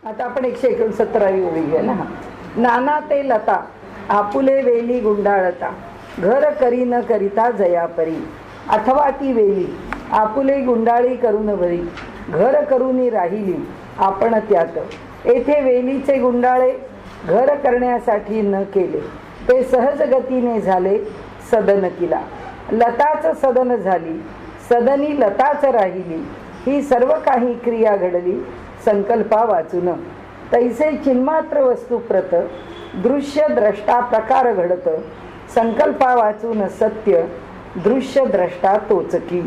आता आपण 169वी ओळी घ्या ना. नाना ते लता आपुले वेली गुंडाळता, घर करी न करिता जयापरी. अथवा ती वेली आपुले गुंडाळी करून भरी, घर करूनी राहिली आपण त्यात. येथे वेलीचे गुंडाळे घर करण्यासाठी न केले, ते सहज गतीने झाले सदन किला. लताच सदन झाली, सदनी लताच राहिली. ही सर्व काही क्रिया घडली संकल्पा वाचून. तैसे चिन्मात्र वस्तू प्रत, दृश्य द्रष्टा प्रकार घडत. संकल्पा वाचून सत्य, दृश्य द्रष्टा तोचकी.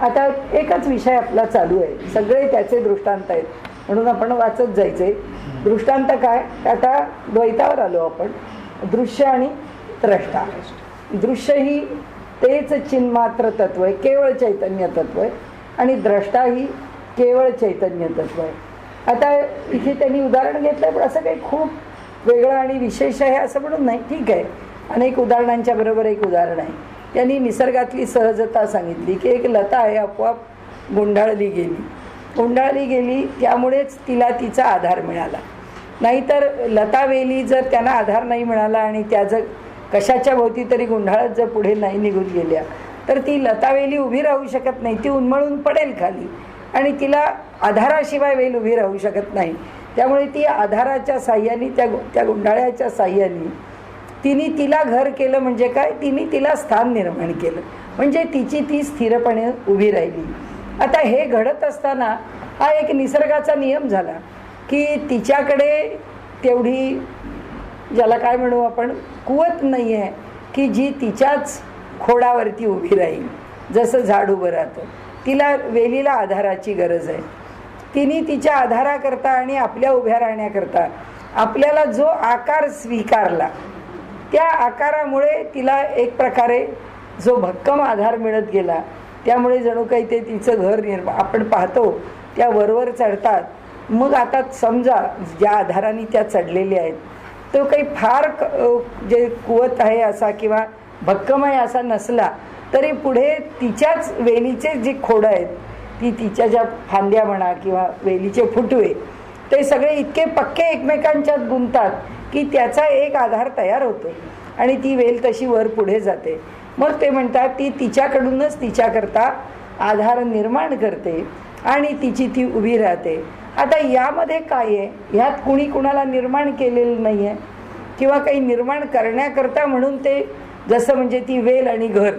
आता एकच विषय आपला चालू आहे, सगळे त्याचे दृष्टांत आहेत म्हणून आपण वाचत जायचे. दृष्टांत काय, आता द्वैतावर आलो आपण. दृश्य आणि द्रष्टा. दृश्य ही तेच चिन्मात्र तत्व आहे, केवळ चैतन्य तत्व आहे, आणि द्रष्टा ही केवळ चैतन्य तत्व आहे. आता इथे त्यांनी उदाहरण घेतलं, पण असं काही खूप वेगळं आणि विशेष आहे असं म्हणून नाही. ठीक आहे, अनेक उदाहरणांच्या बरोबर एक उदाहरण आहे. त्यांनी निसर्गातली सहजता सांगितली की एक लता आहे, आपोआप गुंडाळली गेली, त्यामुळेच तिला तिचा आधार मिळाला. नाहीतर लता वेली जर त्यांना आधार नाही मिळाला आणि त्या जर कशाच्या भोवती तरी गुंडाळत जर पुढे नाही निघून गेल्या, तर ती लतावेली उभी राहू शकत नाही, ती उन्मळून पडेल खाली, आणि तिला आधाराशिवाय वेल उभी राहू शकत नाही. त्यामुळे ती आधाराच्या साह्याने, त्या गुंडाळ्याच्या साह्याने तिला घर केलं. म्हणजे काय, तिने तिला स्थान निर्माण केलं, म्हणजे तिची ती स्थिरपणे उभी राहिली. आता हे घडत असताना हा एक निसर्गाचा नियम झाला की तिच्याकडे तेवढी, ज्याला काय म्हणू आपण, कुवत नाही आहे की जी तिच्याच खोडावरती उभी राहील. जसं झाड उभं राहतं, तिला वेलीला आधाराची गरज आहे. तिने तिच्या आधाराकरता आणि आपल्या उभ्या राहण्याकरता आपल्याला जो आकार स्वीकारला, त्या आकारामुळे तिला एक प्रकारे जो भक्कम आधार मिळत गेला, त्यामुळे जणू काही ते तिचं घर निर्माण. आपण पाहतो त्या वरवर चढतात. मग आता समजा ज्या आधाराने त्या चढलेल्या आहेत तो काही फार जे कुवत आहे असा किंवा भक्कम आहे असा नसला, तरी पुढे तिच्याच वेलीचे जे खोडं आहेत, तिच्या ज्या फांद्या म्हणा किंवा वेलीचे फुटवे, ते सगळे इतके पक्के एकमेकांच्यात गुंततात की त्याचा एक आधार तयार होतो आणि ती वेल तशी वर पुढे जाते. मग ते म्हणतात ती तिच्याकडूनच तिच्याकरता आधार निर्माण करते आणि तिची ती उभी राहते. आता यामध्ये काय आहे, ह्यात कुणी कुणाला निर्माण केलेलं नाही आहे किंवा काही निर्माण करण्याकरता म्हणून ते, जसं म्हणजे ती वेल आणि घर,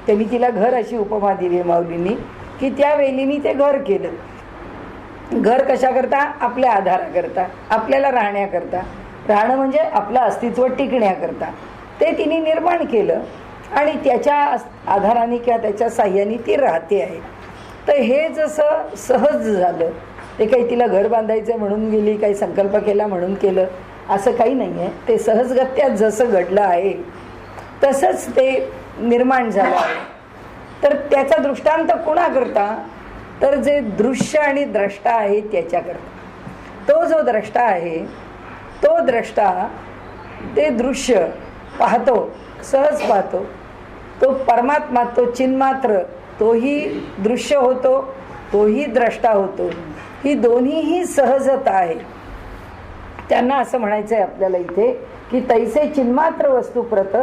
त्यांनी तिला घर अशी उपमा दिली आहे माऊलींनी, की त्या वेलीनी ते घर केलं. घर कशाकरता, आपल्या आधाराकरता, आपल्याला राहण्याकरता. राहणं म्हणजे आपलं अस्तित्व टिकण्याकरता ते तिने निर्माण केलं आणि त्याच्या आधाराने किंवा त्याच्या साह्याने ती राहते आहे. तर हे जसं सहज झालं, ते काही तिला घर बांधायचं म्हणून गेली, काही संकल्प केला म्हणून केलं असं काही नाही आहे. ते सहजगत्या जसं घडलं आहे तसंच ते निर्माण झालं आहे. तर त्याचा दृष्टांत कोणाकरता, तर जे दृश्य आणि द्रष्टा आहे त्याच्याकरता. तो जो द्रष्टा आहे, तो द्रष्टा ते दृश्य पाहतो, सहज पाहतो. तो परमात्मा, तो चिन्मात्र, तोही दृश्य होतो, तोही द्रष्टा होतो. ही दोन्हीही सहजता आहे. त्यांना असं म्हणायचं आहे आपल्याला इथे की तैसे चिन्मात्र वस्तू प्रत,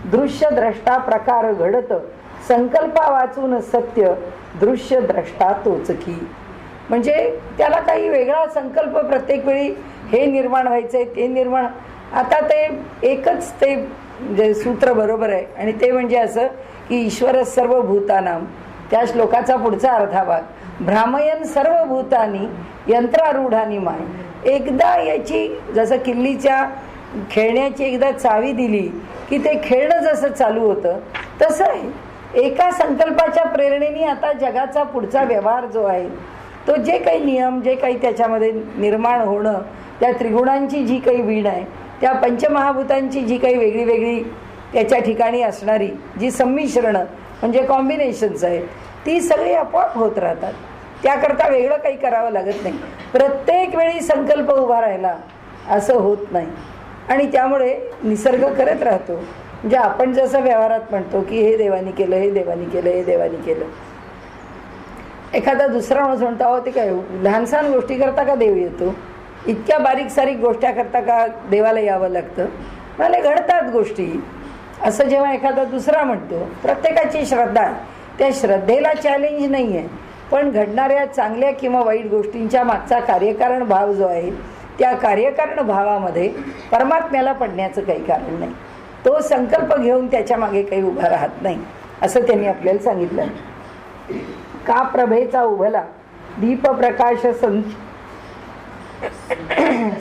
दृश्य द्रष्टा प्रकार घडत. संकल्पा वाचून सत्य, दृश्य द्रष्टा तोचकी. म्हणजे त्याला काही वेगळा संकल्प प्रत्येक वेळी हे निर्माण व्हायचंय, ते निर्माण. आता ते एकच ते जे सूत्र बरोबर आहे, आणि ते म्हणजे असं की ईश्वर सर्व भूतानाम. त्या श्लोकाचा पुढचा अर्धा भाग, भ्रामयन सर्व भूतानी यंत्रारूढानी माय. एकदा याची, जसं किल्लीच्या खेळण्याची एकदा चावी दिली की ते खेळणं जसं चालू होतं तसं आहे. एका संकल्पाच्या प्रेरणेने आता जगाचा पुढचा व्यवहार जो आहे, तो जे काही नियम, जे काही त्याच्यामध्ये निर्माण होणं, त्या त्रिगुणांची जी काही वीण आहे, त्या पंचमहाभूतांची जी काही वेगळी वेगळी त्याच्या ठिकाणी असणारी जी संमिश्रणं म्हणजे कॉम्बिनेशन्स आहेत, ती सगळी आपोआप होत राहतात. त्याकरता वेगळं काही करावं लागत नाही. प्रत्येक वेळी संकल्प उभा राहिला असं होत नाही, आणि त्यामुळे निसर्ग करत राहतो. म्हणजे आपण जसं व्यवहारात म्हणतो की हे देवानी केलं, हे देवानी केलं, हे देवानी केलं, एखादा दुसरा माणूस म्हणतो अहो ते काय लहान सहान गोष्टी करता का देव येतो, इतक्या बारीक सारीक गोष्टी करता का देवाला यावं लागतं? म्हणाले घडतात गोष्टी. असं जेव्हा एखादा दुसरा म्हणतो, प्रत्येकाची श्रद्धा आहे, त्या श्रद्धेला चॅलेंज नाही आहे, पण घडणाऱ्या चांगल्या किंवा वाईट गोष्टींच्या मागचा कार्यकारण भाव जो आहे, त्या कार्यकारण भावामध्ये परमात्म्याला पडण्याचं काही कारण नाही. तो संकल्प घेऊन त्याच्या मागे काही उभा राहत नाही, असं त्यांनी आपल्याला सांगितलं. का प्रभेचा उभला दीप प्रकाश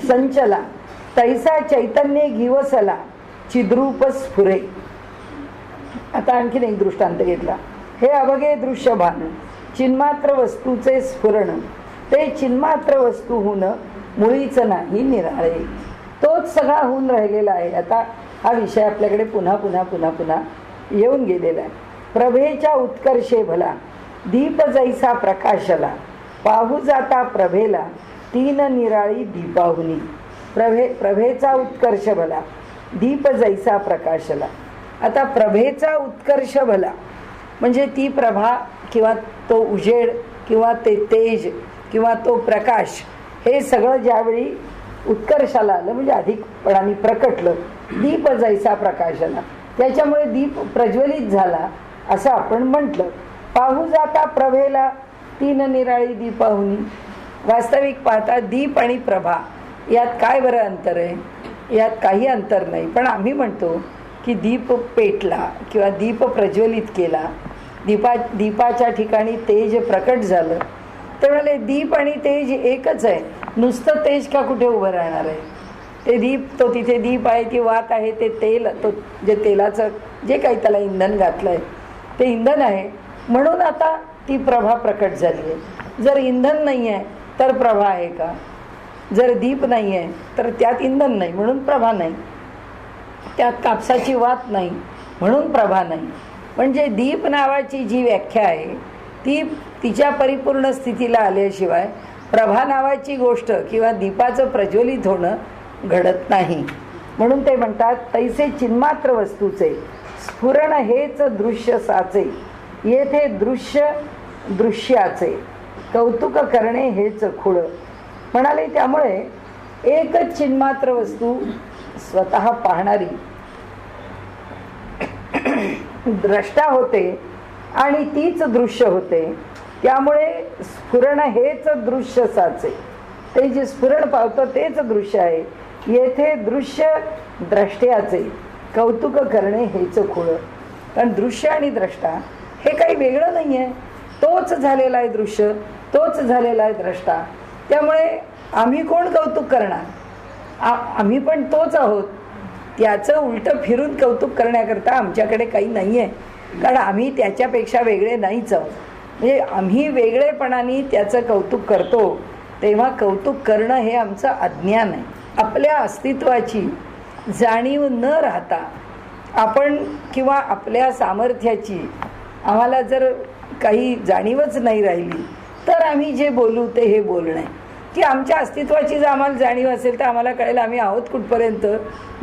संचला, तैसा चैतन्य घिवसला चिद्रूप स्फुरे. आता आणखीन एक दृष्टांत घेतला. हे अवघे दृश्य भान चिन्मात्र वस्तूचे स्फुरण, ते चिन्मात्र वस्तू होऊन मुळीच नाही निराळे. तोच सगळा होऊन राहिलेला आहे. आता हा विषय आपल्याकडे पुन्हा पुन्हा पुन्हा पुन्हा येऊन गेलेला आहे. प्रभेच्या उत्कर्षे भला दीप जैसा प्रकाशला, पाहू जाता प्रभेला तीन निराळी दीपाहुनी. प्रभेचा उत्कर्ष भला दीप जैसा प्रकाशला. आता प्रभेचा उत्कर्ष भला म्हणजे ती प्रभा किंवा तो उजेड किंवा ते तेज किंवा तो प्रकाश, हे सगळं ज्यावेळी उत्कर्षाला आलं म्हणजे अधिकपणाने प्रकटलं, दीप जैसा प्रकाशला, त्याच्यामुळे दीप प्रज्वलित झाला असं आपण म्हटलं. पाहू जाता प्रभेला तीन निराळी दीपाहुनी. वास्तविक पाहता दीप आणि प्रभा यात काय बरं अंतर आहे? यात काही अंतर नाही. पण आम्ही म्हणतो की दीप पेटला किंवा दीप प्रज्वलित केला, दीपाच्या ठिकाणी तेज प्रकट झालं, ते म्हणाले दीप आणि तेज एकच आहे. नुसतं तेज का कुठे उभं राहणार आहे? ते दीप, तो तिथे दीप आहे, ती वात आहे, ते तेल, तो जे तेलाचं जे काही त्याला इंधन घातलं आहे ते इंधन आहे, म्हणून आता ती प्रभा प्रकट झाली आहे. जर इंधन नाही आहे तर प्रभा आहे का? जर दीप नाही आहे तर त्यात इंधन नाही म्हणून प्रभा नाही, त्यात कापसाची वात नाही म्हणून प्रभा नाही. म्हणजे दीप नावाची जी व्याख्या आहे ती तिच्या परिपूर्ण स्थितीला आल्याशिवाय प्रभा नावाची गोष्ट किंवा दीपाचं प्रज्वलित होणं घडत नाही. म्हणून ते म्हणतात तैसे चिन्मात्र वस्तूचे स्फुरण हेच दृश्य साचे, येथे दृश्य दृश्याचे कौतुक करणे हेच खुळ. म्हणाले त्यामुळे एकच चिन्मात्र वस्तू स्वतः पाहणारी द्रष्टा होते आणि तीच दृश्य होते. त्यामुळे स्फुरण हेच दृश्य साचे, ते जे स्फुरण पावतं तेच दृश्य आहे. येथे दृश्य द्रष्ट्याचे कौतुक करणे हेच खुळ. कारण दृश्य आणि द्रष्टा हे काही वेगळं नाही आहे, तोच झालेला आहे दृश्य, तोच झालेला आहे द्रष्टा. त्यामुळे आम्ही कोण कौतुक करणार? आम्ही पण तोच आहोत. त्याचं उलटं फिरून कौतुक करण्याकरता आमच्याकडे काही नाही आहे, कारण आम्ही त्याच्यापेक्षा वेगळे नाहीच आहोत. म्हणजे आम्ही वेगळेपणाने त्याचं कौतुक करतो, तेव्हा कौतुक करणं हे आमचं अज्ञान आहे. आपल्या अस्तित्वाची जाणीव न राहता आपण किंवा आपल्या सामर्थ्याची आम्हाला जर काही जाणीवच नाही राहिली तर आम्ही जे बोलू ते हे बोलणं आहे. की आमच्या अस्तित्वाची जर आम्हाला जाणीव असेल तर आम्हाला कळेल आम्ही आहोत कुठपर्यंत,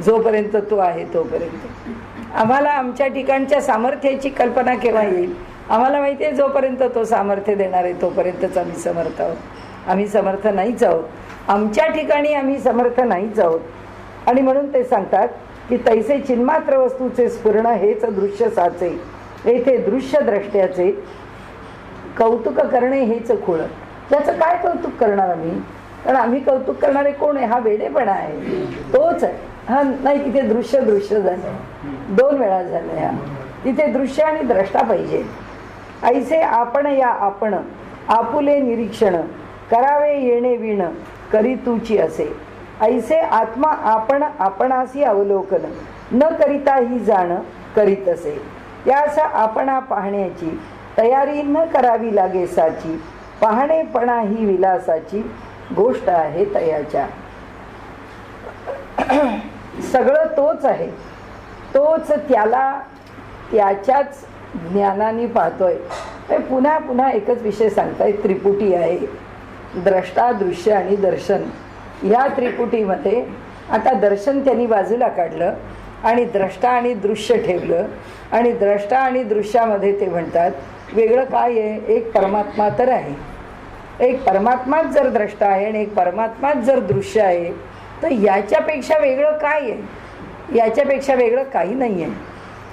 जोपर्यंत तो आहे तोपर्यंत. आम्हाला आमच्या ठिकाणच्या सामर्थ्याची कल्पना केव्हा येईल? आम्हाला माहिती आहे जोपर्यंत तो सामर्थ्य देणार आहे तोपर्यंतच आम्ही समर्थ आहोत. आम्ही समर्थ नाहीच आहोत, आमच्या ठिकाणी आम्ही समर्थ नाहीच आहोत. आणि म्हणून ते सांगतात की तैसे चिन्मात्र वस्तूचे स्फुरण हेच दृश्य साचे, येथे दृश्य द्रष्ट्याचे कौतुक करणे हेच खुळ. त्याचं काय कौतुक करणार आम्ही? कारण आम्ही कौतुक करणारे कोण आहे? हा वेडेपणा आहे, तोच आहे. हा नाही, तिथे दृश्य दृश्य झालं, दोन वेळा झालं. ह्या तिथे दृश्य आणि द्रष्टा पाहिजे. ऐसे आपण या आपण आपुले निरीक्षण करावे येणे विण करी तुची असे. ऐसे आत्मा आपण आपणासी अवलोकन न करिता ही जाण करीत असे. यास आपणा पाहण्याची तयारी न करावी लागे साची, पाहणेपणा ही विलासाची गोष्ट आहे तयाच्या. सगळं तोच आहे, तोच त्याला त्याच्याच ज्ञानाने पाहतोय. ते पुन्हा पुन्हा एकच विषय सांगताय, त्रिपुटी आहे, द्रष्टा दृश्य आणि दर्शन. ह्या त्रिपुटीमध्ये आता दर्शन त्यांनी बाजूला काढलं आणि द्रष्टा आणि दृश्य ठेवलं. आणि द्रष्टा आणि दृश्यामध्ये ते म्हणतात वेगळं काय आहे? एक परमात्मा तर आहे, एक परमात्माच जर द्रष्टा आहे आणि एक परमात्माच जर दृश्य आहे, तर याच्यापेक्षा वेगळं काय आहे? याच्यापेक्षा वेगळं काही नाही आहे.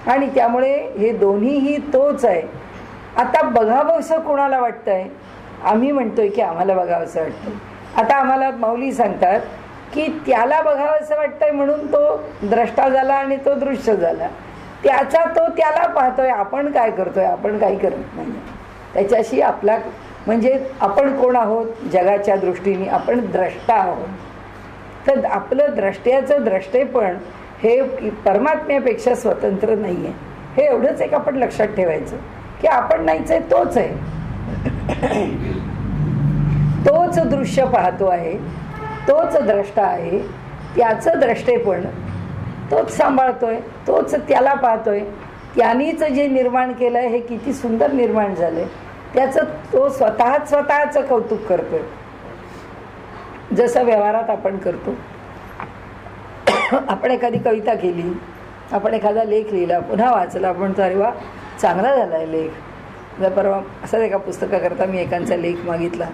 आणि त्यामुळे हे दोन्हीही तोच आहे. आता बघावंसं कोणाला वाटतंय? आम्ही म्हणतोय की आम्हाला बघावंसं वाटतं. आता आम्हाला माऊली सांगतात की त्याला बघावंसं वाटतंय म्हणून तो द्रष्टा झाला आणि तो दृश्य झाला. त्याचा तो त्याला पाहतोय. आपण काय करतोय? आपण काही करत नाही. त्याच्याशी आपला म्हणजे आपण कोण आहोत? जगाच्या दृष्टीने आपण द्रष्टा आहोत. तर आपलं द्रष्ट्याचं द्रष्टेपण हे परमात्म्यापेक्षा स्वतंत्र नाही आहे. हे एवढंच एक आपण लक्षात ठेवायचं की आपण नाहीच आहे, तोच आहे. तोच दृश्य पाहतो आहे, तोच द्रष्टा आहे. त्याचं द्रष्टेपण तोच सांभाळतोय, तोच त्याला पाहतोय. त्यानीच जे निर्माण केलं आहे हे किती सुंदर निर्माण झालंय, त्याचं तो स्वतःचं कौतुक करतोय. जसं व्यवहारात आपण करतो. आपण एखादी कविता केली, आपण एखादा लेख लिहिला, पुन्हा वाचला, आपण अरे वा चांगला झाला आहे लेख. जर परवा असंच एका पुस्तकाकरता मी एकांचा लेख मागितला,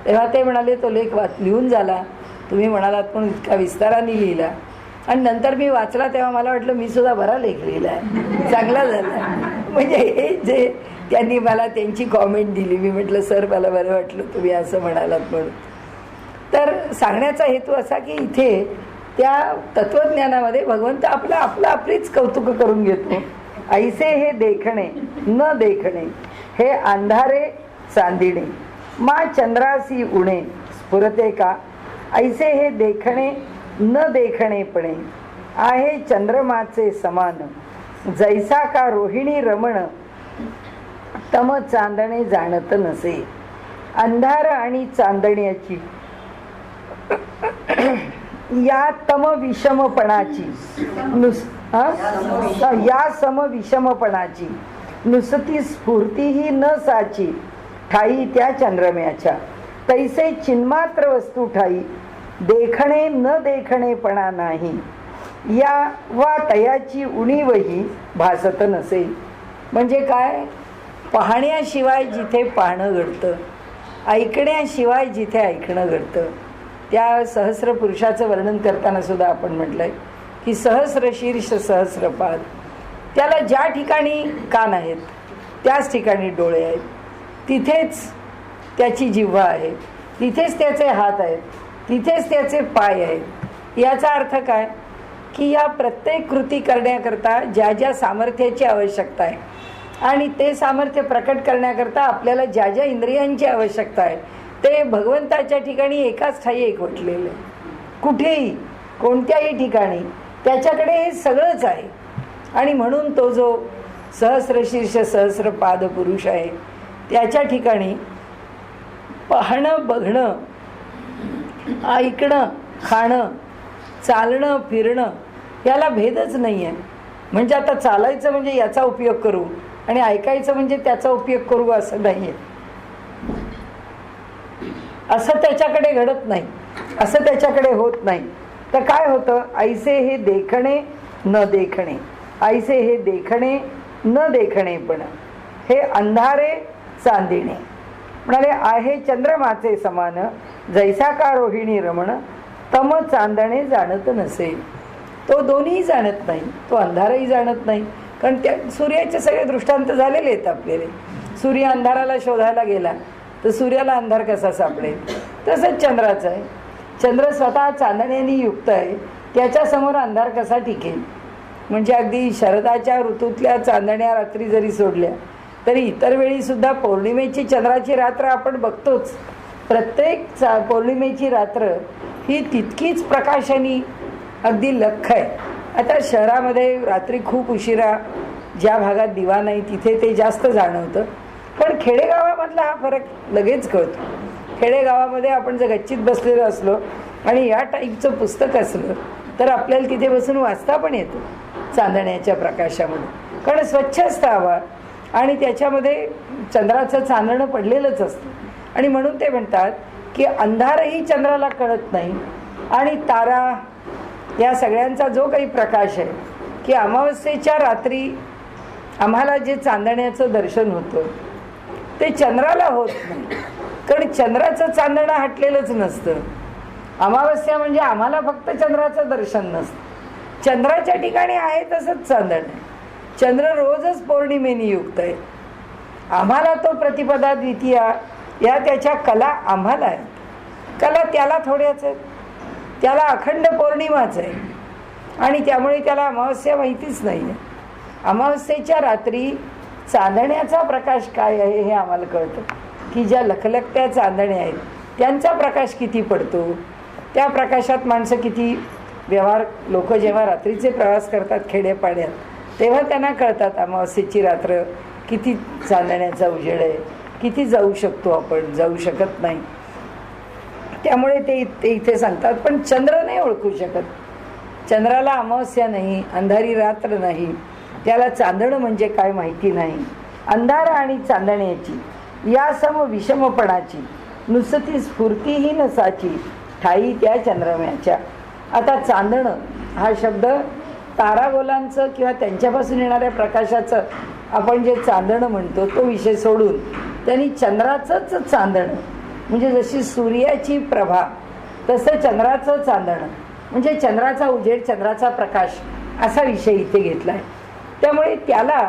तेव्हा ते म्हणाले तो लेख लिहून झाला, तुम्ही म्हणालात पण इतका विस्ताराने लिहिला. आणि नंतर मी वाचला तेव्हा मला वाटलं मी सुद्धा बरा लेख लिहिला आहे, चांगला झाला. म्हणजे हे जे त्यांनी मला त्यांची कॉमेंट दिली, मी म्हटलं सर मला बरं वाटलं तुम्ही असं म्हणालात म्हणून. तर सांगण्याचा हेतू असा की इथे त्या तत्वज्ञानामध्ये भगवंत आपलीच कौतुक करून घेतो. ऐसे हे देखणे न देखणे, हे अंधारे चांदिणे, मा चंद्रासी उणे स्फुरते का. ऐसे हे देखणे न देखणेपणे, आहे चंद्रमाचे समान, जैसा का रोहिणी रमण, तम चांदणे जाणत नसे. अंधार आणि चांदण्याची या तम विषमपणाची या सम विषमपणाची नुसती स्फूर्तीही न साची, ठाई त्या चंद्रम्याच्या. तैसे चिन्मात्र वस्तू ठाई, देखणे न देखणेपणा नाही, या वा तयाची उणीवही भासत नसे. म्हणजे काय? पाहण्याशिवाय जिथे पाहणं घडतं, ऐकण्याशिवाय जिथे ऐकणं घडतं. त्या सहस्र पुरुषाचं वर्णन करताना सुद्धा आपण म्हटलंय की सहस्र शीर्ष सहस्रपाद. त्याला ज्या ठिकाणी कान आहेत त्याच ठिकाणी डोळे आहेत, तिथेच त्याची जिव्हा आहे, तिथेच त्याचे हात आहेत, तिथेच त्याचे पाय आहेत. याचा अर्थ काय की या प्रत्येक कृती करण्याकरता ज्या ज्या सामर्थ्याची आवश्यकता आहे आणि ते सामर्थ्य प्रकट करण्याकरता आपल्याला ज्या ज्या इंद्रियांची आवश्यकता आहे ते भगवंताच्या ठिकाणी एकाच ठाई एकवटलेलं आहे. कुठेही कोणत्याही ठिकाणी त्याच्याकडे हे सगळंच आहे. आणि म्हणून तो जो सहस्रशीर्ष सहस्रपाद पुरुष आहे त्याच्या ठिकाणी पाहणं, बघणं, ऐकणं, खाणं, चालणं, फिरणं याला भेदच नाही आहे. म्हणजे आता चालायचं म्हणजे याचा उपयोग करू आणि ऐकायचं म्हणजे त्याचा उपयोग करू असं नाही आहे. असं त्याच्याकडे घडत नाही, असं त्याच्याकडे होत नाही. तर काय होतं? ऐसे हे देखणे न देखणे, ऐसे हे देखणे न देखणेपण, हे अंधारे चांदिणे. म्हणाले आहे चंद्रमाचे समान, जैसा का रोहिणी रमण, तम चांदणे जाणत नसे. तो दोन्ही जाणत नाही, तो अंधारही जाणत नाही. कारण त्या सूर्याचे सगळे दृष्टांत झालेले आहेत आपल्याला. सूर्य अंधाराला शोधायला गेला तर सूर्याला अंधार कसा सापडेल? तसंच चंद्राचं आहे. चंद्र स्वतः चांदण्याने युक्त आहे, त्याच्यासमोर अंधार कसा टिकेल? म्हणजे अगदी शरदाच्या ऋतूतल्या चांदण्या रात्री जरी सोडल्या तरी इतर वेळी सुद्धा पौर्णिमेची चंद्राची रात्र आपण बघतोच. प्रत्येक पौर्णिमेची रात्र ही तितकीच प्रकाशाने अगदी लख्ख आहे. आता शहरामध्ये रात्री खूप उशिरा ज्या भागात दिवा नाही तिथे ते जास्त जाणवतं, पण खेडेगावामधला हा फरक लगेच कळतो. खेडेगावामध्ये आपण जर गच्चीत बसलेलो असलो आणि या टाईपचं पुस्तक असलं तर आपल्याला तिथे बसून वाचता पण येतं चांदण्याच्या प्रकाशामध्ये, कारण स्वच्छ असतं हवा आणि त्याच्यामध्ये चंद्राचं चांदणं पडलेलंच असतं. आणि म्हणून ते म्हणतात की अंधारही चंद्राला कळत नाही आणि तारा या सगळ्यांचा जो काही प्रकाश आहे की अमावस्येच्या रात्री आम्हाला जे चांदण्याचं दर्शन होतं ते चंद्राला होत नाही. कारण चंद्राचं चांदणं हटलेलंच नसतं. अमावस्या म्हणजे आम्हाला फक्त चंद्राचं दर्शन नसतं, चंद्राच्या ठिकाणी आहे तसंच चांदण आहे. चंद्र रोजच पौर्णिमेने युक्त आहे. आम्हाला तो प्रतिपदा द्वितीया या त्याच्या कला आम्हाला आहेत, कला त्याला थोड्याच आहेत. त्याला अखंड पौर्णिमाच आहे आणि त्यामुळे त्याला अमावस्या माहितीच नाही आहे. अमावस्येच्या रात्री चांदण्याचा प्रकाश काय आहे हे आम्हाला कळतं, की ज्या लखलखत्या चांदण्या आहेत त्यांचा प्रकाश किती पडतो, त्या प्रकाशात माणसं किती व्यवहार. लोक जेव्हा रात्रीचे प्रवास करतात खेड्यापाड्यात तेव्हा त्यांना कळतात अमावस्येची रात्र किती चांदण्याचा उजेड आहे, किती जाऊ शकतो आपण, जाऊ शकत नाही. त्यामुळे ते इथे सांगतात. पण चंद्र नाही ओळखू शकत. चंद्राला अमावस्या नाही, अंधारी रात्र नाही, त्याला चांदणं म्हणजे काय माहिती नाही. अंधार आणि चांदण्याची या सम विषमपणाची नुसती स्फूर्तीही नसाची ठाई त्या चंद्रम्याच्या. आता चांदणं हा शब्द तारागोलांचं किंवा त्यांच्यापासून येणाऱ्या प्रकाशाचं आपण जे चांदणं म्हणतो तो विषय सोडून त्यांनी चंद्राचंच चांदणं म्हणजे जशी सूर्याची प्रभा तसं चंद्राचं चांदणं म्हणजे चंद्राचा उजेड, चंद्राचा प्रकाश असा विषय इथे घेतला आहे. त्यामुळे त्याला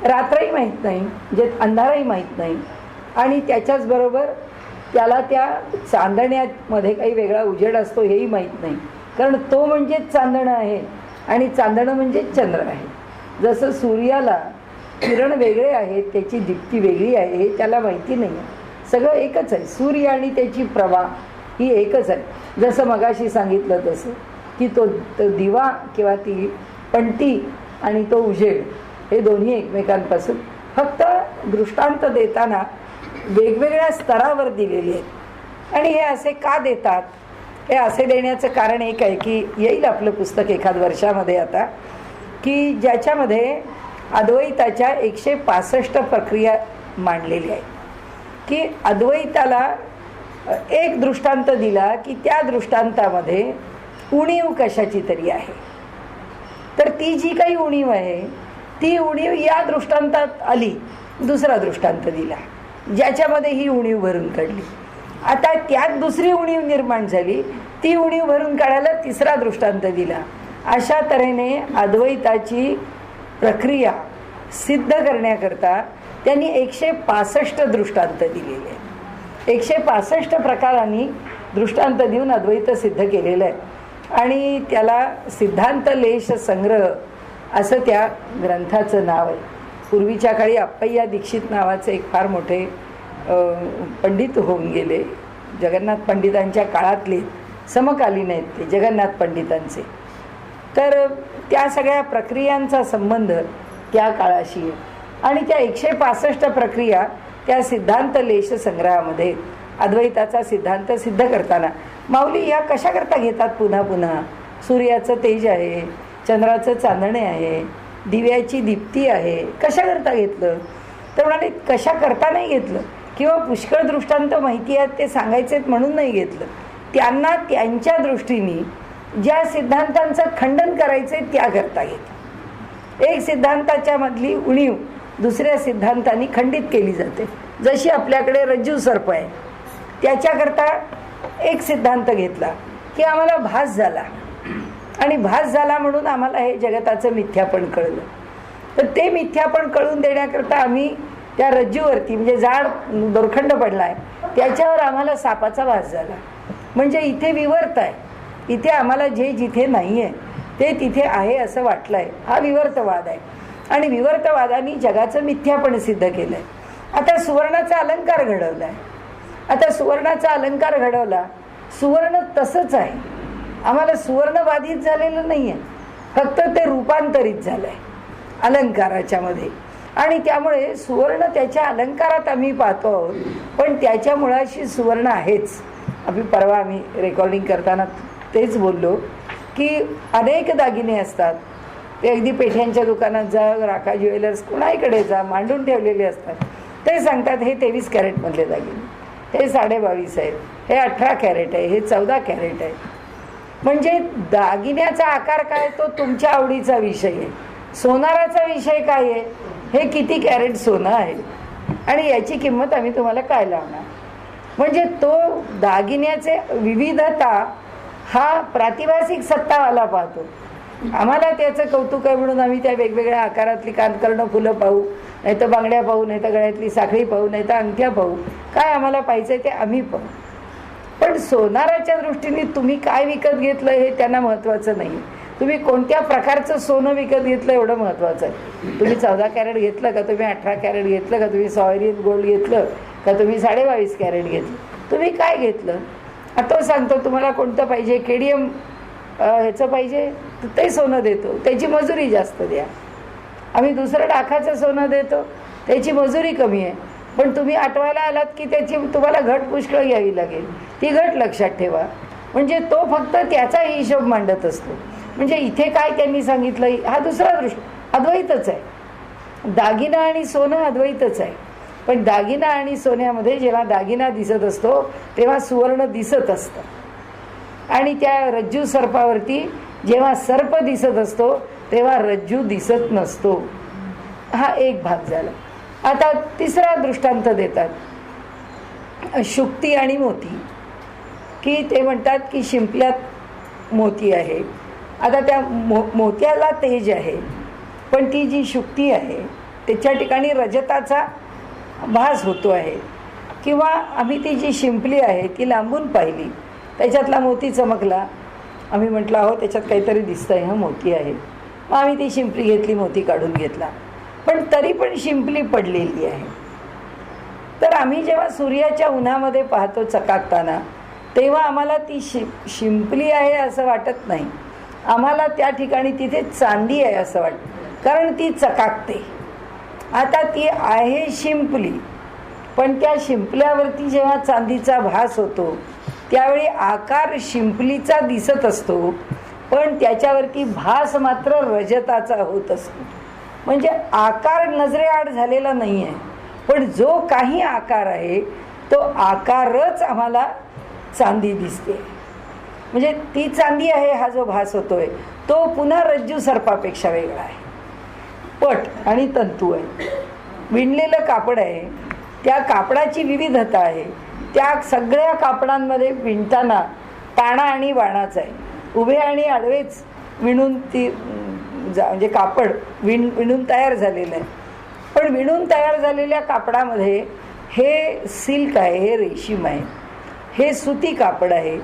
रात्रही माहीत नाही, म्हणजे अंधारही माहीत नाही आणि त्याच्याच बरोबर त्याला त्या चांदण्यामध्ये काही वेगळा उजेड असतो हेही माहीत नाही. कारण तो म्हणजेच चांदणं आहे आणि चांदणं म्हणजेच चंद्र आहे. जसं सूर्याला किरण वेगळे आहेत, त्याची दीप्ती वेगळी आहे हे त्याला माहिती नाही आहे. सगळं एकच आहे. सूर्य आणि त्याची प्रभा ही एकच आहे. जसं मगाशी सांगितलं तसं की तो दिवा किंवा ती पंटी आणि तो उजेड हे दोन्ही एकमेकांपासून फक्त दृष्टांत देताना वेगवेगळ्या स्तरावर दिलेले आहेत. आणि हे असे का देतात, हे असे देण्याचं कारण एक आहे की येईल आपलं पुस्तक एखाद वर्षामध्ये आता, की ज्याच्यामध्ये अद्वैताच्या 165 प्रक्रिया मांडलेल्या आहेत. की अद्वैताला एक दृष्टांत दिला की त्या दृष्टांतामध्ये उणीव कशाची तरी आहे, तर ती जी काही उणीव आहे ती उणीव या दृष्टांतात आली. दुसरा दृष्टांत दिला ज्याच्यामध्ये ही उणीव भरून काढली. आता त्यात दुसरी उणीव निर्माण झाली, ती उणीव भरून काढायला तिसरा दृष्टांत दिला. अशा तऱ्हेने अद्वैताची प्रक्रिया सिद्ध करण्याकरता त्यांनी 165 दृष्टांत दिलेले आहेत. 165 प्रकारांनी दृष्टांत देऊन अद्वैत सिद्ध केलेलं आहे. आणि त्याला सिद्धांत लेश संग्रह असं त्या ग्रंथाचं नाव आहे. पूर्वीच्या काळी अप्पय्या दीक्षित नावाचे एक फार मोठे पंडित होऊन गेले. जगन्नाथ पंडितांच्या काळातले समकालीन आहेत ते जगन्नाथ पंडितांचे. तर त्या सगळ्या प्रक्रियांचा संबंध त्या काळाशी आहे. आणि त्या 165 प्रक्रिया त्या सिद्धांत लेश संग्रहामध्ये अद्वैताचा सिद्धांत सिद्ध करताना माऊली या कशा करता घेतात पुन्हा पुन्हा. सूर्याचं तेज आहे, चंद्राचं चांदणे आहे, दिव्याची दीप्ती आहे, कशा करता घेतलं. तर म्हणाले कशा करता नाही घेतलं किंवा पुष्कळ दृष्टांत माहिती आहेत ते सांगायचेत म्हणून नाही घेतलं. त्यांना त्यांच्या दृष्टीने ज्या सिद्धांतांचं खंडन करायचे त्या करता घेतलं. एक सिद्धांताच्या मधली उणीव दुसऱ्या सिद्धांतांनी खंडित केली जाते. जशी आपल्याकडे रज्जू सर्प आहे, त्याच्याकरता एक सिद्धांत घेतला की आम्हाला भास झाला आणि भास झाला म्हणून आम्हाला हे जगताचं मिथ्यापण कळलं. तर ते मिथ्यापण कळून देण्याकरता आम्ही त्या रज्जूवरती म्हणजे जाड दोरखंड पडलाय त्याच्यावर आम्हाला सापाचा भास झाला. म्हणजे इथे विवर्त आहे, इथे आम्हाला जे जिथे नाही आहे ते तिथे आहे असं वाटलंय. हा विवर्तवाद आहे आणि विवर्तवादाने जगाचं मिथ्यापण सिद्ध केलंय. आता सुवर्णाचा अलंकार घडवलाय. आता सुवर्णाचा अलंकार घडवला, सुवर्ण तसंच आहे. आम्हाला सुवर्ण बाधित झालेलं नाही आहे, फक्त ते रूपांतरित झालंय अलंकाराच्या मध्ये. आणि त्यामुळे सुवर्ण त्याच्या अलंकारात आम्ही पाहतो आहोत, पण त्याच्या मुळाशी सुवर्ण आहेच. आम्ही रेकॉर्डिंग करताना तेच बोललो की अनेक दागिने असतात ते अगदी पेठ्यांच्या दुकानात जा, राखा ज्वेलर्स कुणाकडे जा, मांडून ठेवलेले असतात. ते सांगतात हे 23 कॅरेटमधले दागिने, हे 22.5 आहेत, हे 18 कॅरेट आहे, हे 14 कॅरेट आहे. म्हणजे दागिन्याचा आकार काय तो तुमच्या आवडीचा विषय आहे. सोनाराचा विषय काय आहे, हे किती कॅरेट सोनं आहे आणि याची किंमत आम्ही तुम्हाला काय लावणार. म्हणजे तो दागिन्याचे विविधता हा प्रातिभासिक सत्तावाला पाहतो. आम्हाला त्याचं कौतुक आहे म्हणून आम्ही त्या वेगवेगळ्या आकारातली कानकर्ण फुलं पाहू, नाही तर बांगड्या पाहू, नाही तर गळ्यातली साखळी पाहू, नाही तर अंगठ्या पाहू. काय आम्हाला पाहिजे ते आम्ही पाहू. पण सोनाराच्या दृष्टीने तुम्ही काय विकत घेतलं हे त्यांना महत्त्वाचं नाही. तुम्ही कोणत्या प्रकारचं सोनं विकत घेतलं एवढं महत्त्वाचं आहे. तुम्ही 14 कॅरेट घेतलं का, तुम्ही 18 कॅरेट घेतलं का, तुम्ही सॉयरीन गोल्ड घेतलं का, तुम्ही 22.5 कॅरेट घेतलं, तुम्ही काय घेतलं. आता सांगतो तुम्हाला कोणतं पाहिजे, केडीएम ह्याचं पाहिजे तर ते सोनं देतो, त्याची मजुरी जास्त द्या. आम्ही दुसरं डाखाचं सोनं देतो, त्याची मजुरी कमी आहे. पण तुम्ही आठवायला आलात की त्याची तुम्हाला घट पुष्कळ घ्यावी लागेल, ती घट लक्षात ठेवा. म्हणजे तो फक्त त्याचा हिशोब मांडत असतो. म्हणजे इथे काय त्यांनी सांगितलं हा दुसरा दृष्टी अद्वैतच आहे. दागिना आणि सोनं अद्वैतच आहे. पण दागिना आणि सोन्यामध्ये जेव्हा दागिना दिसत असतो तेव्हा सुवर्ण दिसत असतं, आणि त्या रज्जू सर्पावरती जेव्हा सर्प दिसत असतो तेव्हा रज्जू दिसत नसतो. हा एक भाग झाला. आता तिसरा दृष्टांत देतात शुक्ती आणि मोती, की ते म्हणतात की शिंपल्यात मोती आहे. आता त्या मोत्याला तेज आहे, पण ती जी शुक्ती आहे त्याच्या ठिकाणी रजताचा भास होतो आहे. किंवा आम्ही ती जी शिंपली आहे ती लांबून पाहिली, त्याच्यातला मोती चमकला, आम्ही म्हटलं अहो त्याच्यात काहीतरी दिसतंय, हा मोती आहे. मग आम्ही ती शिंपली घेतली, मोती काढून घेतला, पण तरी पण शिंपली पडलेली आहे. तर आम्ही जेव्हा सूर्याच्या उन्हामध्ये पाहतो चकाकताना तेव्हा आम्हाला ती शिंपली आहे असं वाटत नाही. आम्हाला त्या ठिकाणी तिथे चांदी आहे असं वाटतं, कारण ती चकाकते. आता ती आहे शिंपली, पण त्या शिंपल्यावरती जेव्हा चांदीचा भास होतो त्यावेळी आकार शिंपलीचा दिसत असतो, पण त्याच्यावरती भास मात्र रजताचा होत असतो. म्हणजे आकार नजरेआड झालेला नाही आहे, पण जो काही आकार आहे तो आकारच आम्हाला चांदी दिसते. म्हणजे ती चांदी आहे हा जो भास होतोय तो पुन्हा रज्जू सर्पापेक्षा वेगळा आहे. पट आणि तंतू आहे, विणलेलं कापड आहे, त्या कापडाची विविधता आहे. त्या सगळ्या कापडांमध्ये विणताना ताणा आणि बाणाचा आहे, उभे आणि आडवेच विणून ती म्हणजे कापड विणून तयार झालेलं आहे. पण विणून तयार झालेल्या कापडामध्ये हे सिल्क आहे, हे रेशीम आहे, हे सुती कापड आहे,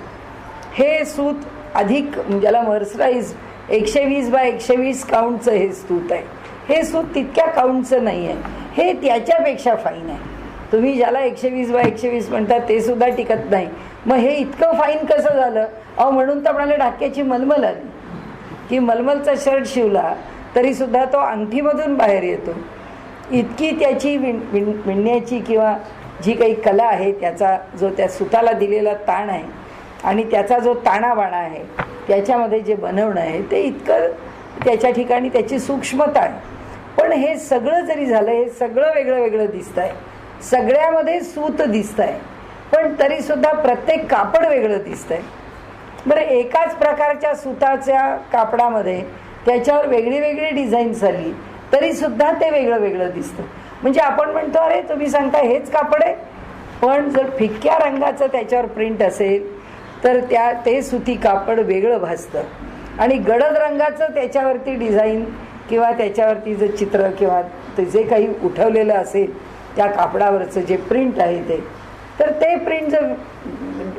हे सूत अधिक ज्याला मर्सराईज 120 बाय 120 काउंटचं हे सूत आहे. हे सूत तितक्या काउंटचं नाही आहे, हे त्याच्यापेक्षा फाईन आहे. तुम्ही ज्याला 120 बाय 120 म्हणतात ते सुद्धा टिकत नाही. मग हे इतकं फाईन कसं झालं? अहो म्हणून तर म्हणाले ढाक्याची मलमल आली, की मलमलचा शर्ट शिवला तरी सुद्धा तो अंगठीमधून बाहेर येतो. इतकी त्याची विणण्याची किंवा जी काही कला आहे, त्याचा जो त्या सुताला दिलेला ताण आहे आणि त्याचा जो ताणाबाणा आहे, त्याच्यामध्ये जे बनवणं आहे ते इतकं त्याच्या ठिकाणी त्याची सूक्ष्मता आहे. पण हे सगळं जरी झालं, हे सगळं वेगळं वेगळं दिसत आहे, सगळ्यामध्ये सूत दिसत आहे, पण तरी सुद्धा प्रत्येक कापड वेगळं दिसत आहे. बरं, एकाच प्रकारच्या सुताच्या कापडामध्ये त्याच्यावर वेगळी वेगळी डिझाईन झाली तरी सुद्धा ते वेगळं वेगळं दिसतं. म्हणजे आपण म्हणतो अरे तुम्ही सांगता हेच कापड आहे, पण जर फिक्क्या रंगाचं त्याच्यावर प्रिंट असेल तर ते सुती कापड वेगळं भासतं, आणि गडद रंगाचं त्याच्यावरती डिझाईन किंवा त्याच्यावरती जे चित्र किंवा ते जे काही उठवलेलं असेल त्या कापडावरचं जे प्रिंट आहे ते प्रिंट जर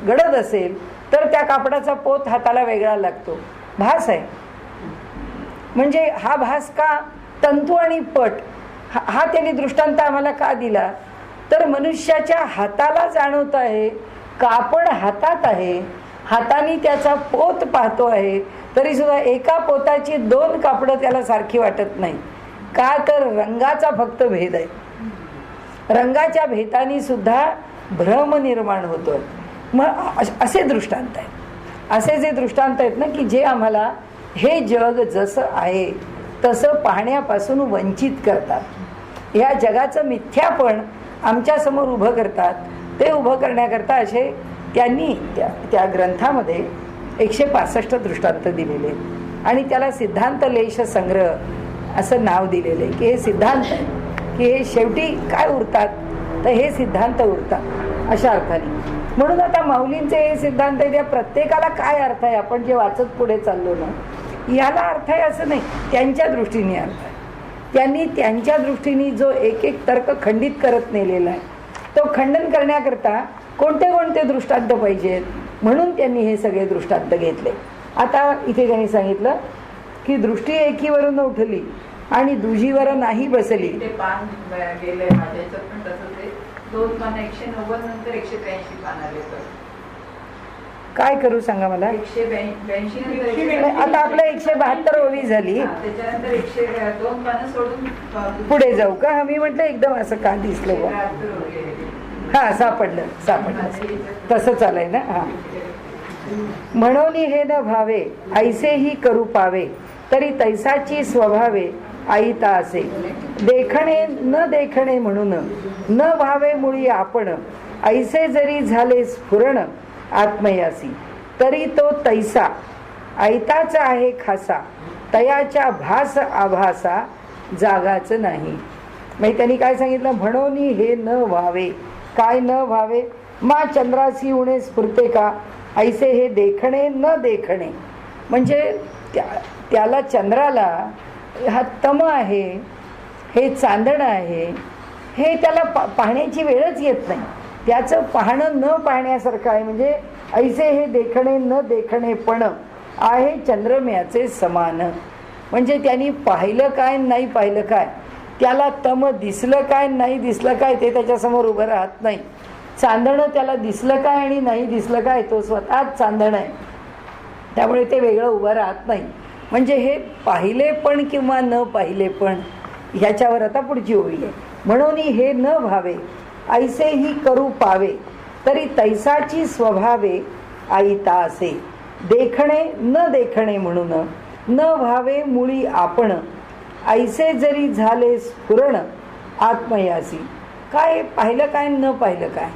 गडद असेल तर त्या कापडाचा पोत हाताला वेगळा लागतो, भास आहे. म्हणजे हा भास का? तंतू आणि पट हा त्यांनी दृष्टांत आम्हाला का दिला? तर मनुष्याच्या हाताला जाणवत आहे, कापड हातात आहे, हाताने त्याचा पोत पाहतो आहे, तरी सुद्धा एका पोताची 2 कापडं त्याला सारखी वाटत नाही. का? तर रंगाचा फक्त भेद आहे. रंगाच्या भेदाने सुद्धा भ्रम निर्माण होतो. मग असे दृष्टांत आहेत, असे जे दृष्टांत आहेत ना, की जे आम्हाला हे जग जसं आहे तसं पाहण्यापासून वंचित करतात. ह्या जगाचं मिथ्यापण आमच्या समोर उभं करतात. ते उभं करण्याकरता असे त्यांनी त्या ग्रंथामध्ये 165 दृष्टांत दिलेले आणि त्याला सिद्धांत लेश संग्रह असं नाव दिलेलं आहे. की हे सिद्धांत, की हे शेवटी काय उरतात? तर हे सिद्धांत उरतात. अशा अर्थाने. म्हणून आता माऊलींचे हे सिद्धांत आहे, त्या प्रत्येकाला काय अर्थ आहे आपण जे वाचत पुढे चाललो ना, याला अर्थ आहे असं नाही, त्यांच्या दृष्टीने अर्थ आहे. त्यांनी त्यांच्या दृष्टीने जो एक एक तर्क खंडित करत नेलेला आहे, तो खंडन करण्याकरता कोणते कोणते दृष्टांत पाहिजेत, म्हणून त्यांनी हे सगळे दृष्टांत घेतले. आता इथे त्यांनी सांगितलं की दृष्टी एकीवरून उठली आणि दुजीवर नाही बसली. ते पान गेलंय माझ्या याच्यात पण तसं ते 2 पान 190 नंतर 183 पान आले. तर काय करू सांगा मला. 182 नंतर आता आपलं 172 ओवी झाली, त्याच्यानंतर 102 पानं सोडून पुढे जाऊ का. मी म्हटलं एकदम असं का दिसलं बा. हा सापडलं तसं चालय ना. हा म्हणून हे न भावे ऐसेही करू पावे, तरी तैसाची स्वभावे आईता असे. देखणे न देखणे म्हणून न भावे मुळी आपण, ऐसे जरी झाले स्फुरण आत्मयासी, तरी तो तैसा ऐताचा आहे खासा, तयाच्या भास आभासा जागाच नाही. मग त्यांनी काय सांगितलं, म्हणून हे न व्हावे. काय न व्हावे, मा चंद्रासी उणे स्फुरते का, ऐसे हे देखणे न देखणे. म्हणजे त्याला चंद्राला हा तम आहे, हे चांदणं आहे, हे त्याला पाहण्याची वेळच येत नाही. त्याचं पाहणं न पाहण्यासारखं आहे. म्हणजे ऐसे हे देखणे न देखणे पण आहे चंद्रम्याचे समान. म्हणजे त्यांनी पाहिलं काय नाही पाहिलं काय, त्याला तम दिसलं काय नाही दिसलं काय ते त्याच्यासमोर उभं राहत नाही. चांदणं त्याला दिसलं काय आणि नाही दिसलं काय, तो स्वतःच चांदणं आहे, त्यामुळे ते वेगळं उभं राहत नाही. म्हणजे हे पाहिले पण किंवा न पाहिले पण ह्याच्यावर आता पुढची ओळी आहे. म्हणून हे न भावे ऐसेही करू पावे, तरी तैसाची स्वभावे आईता असे. देखणे न देखणे म्हणून न भावे मुळी आपण, ऐसे जरी झाले स्फुरण आत्मयासी. काय पाहिलं काय न पाहिलं काय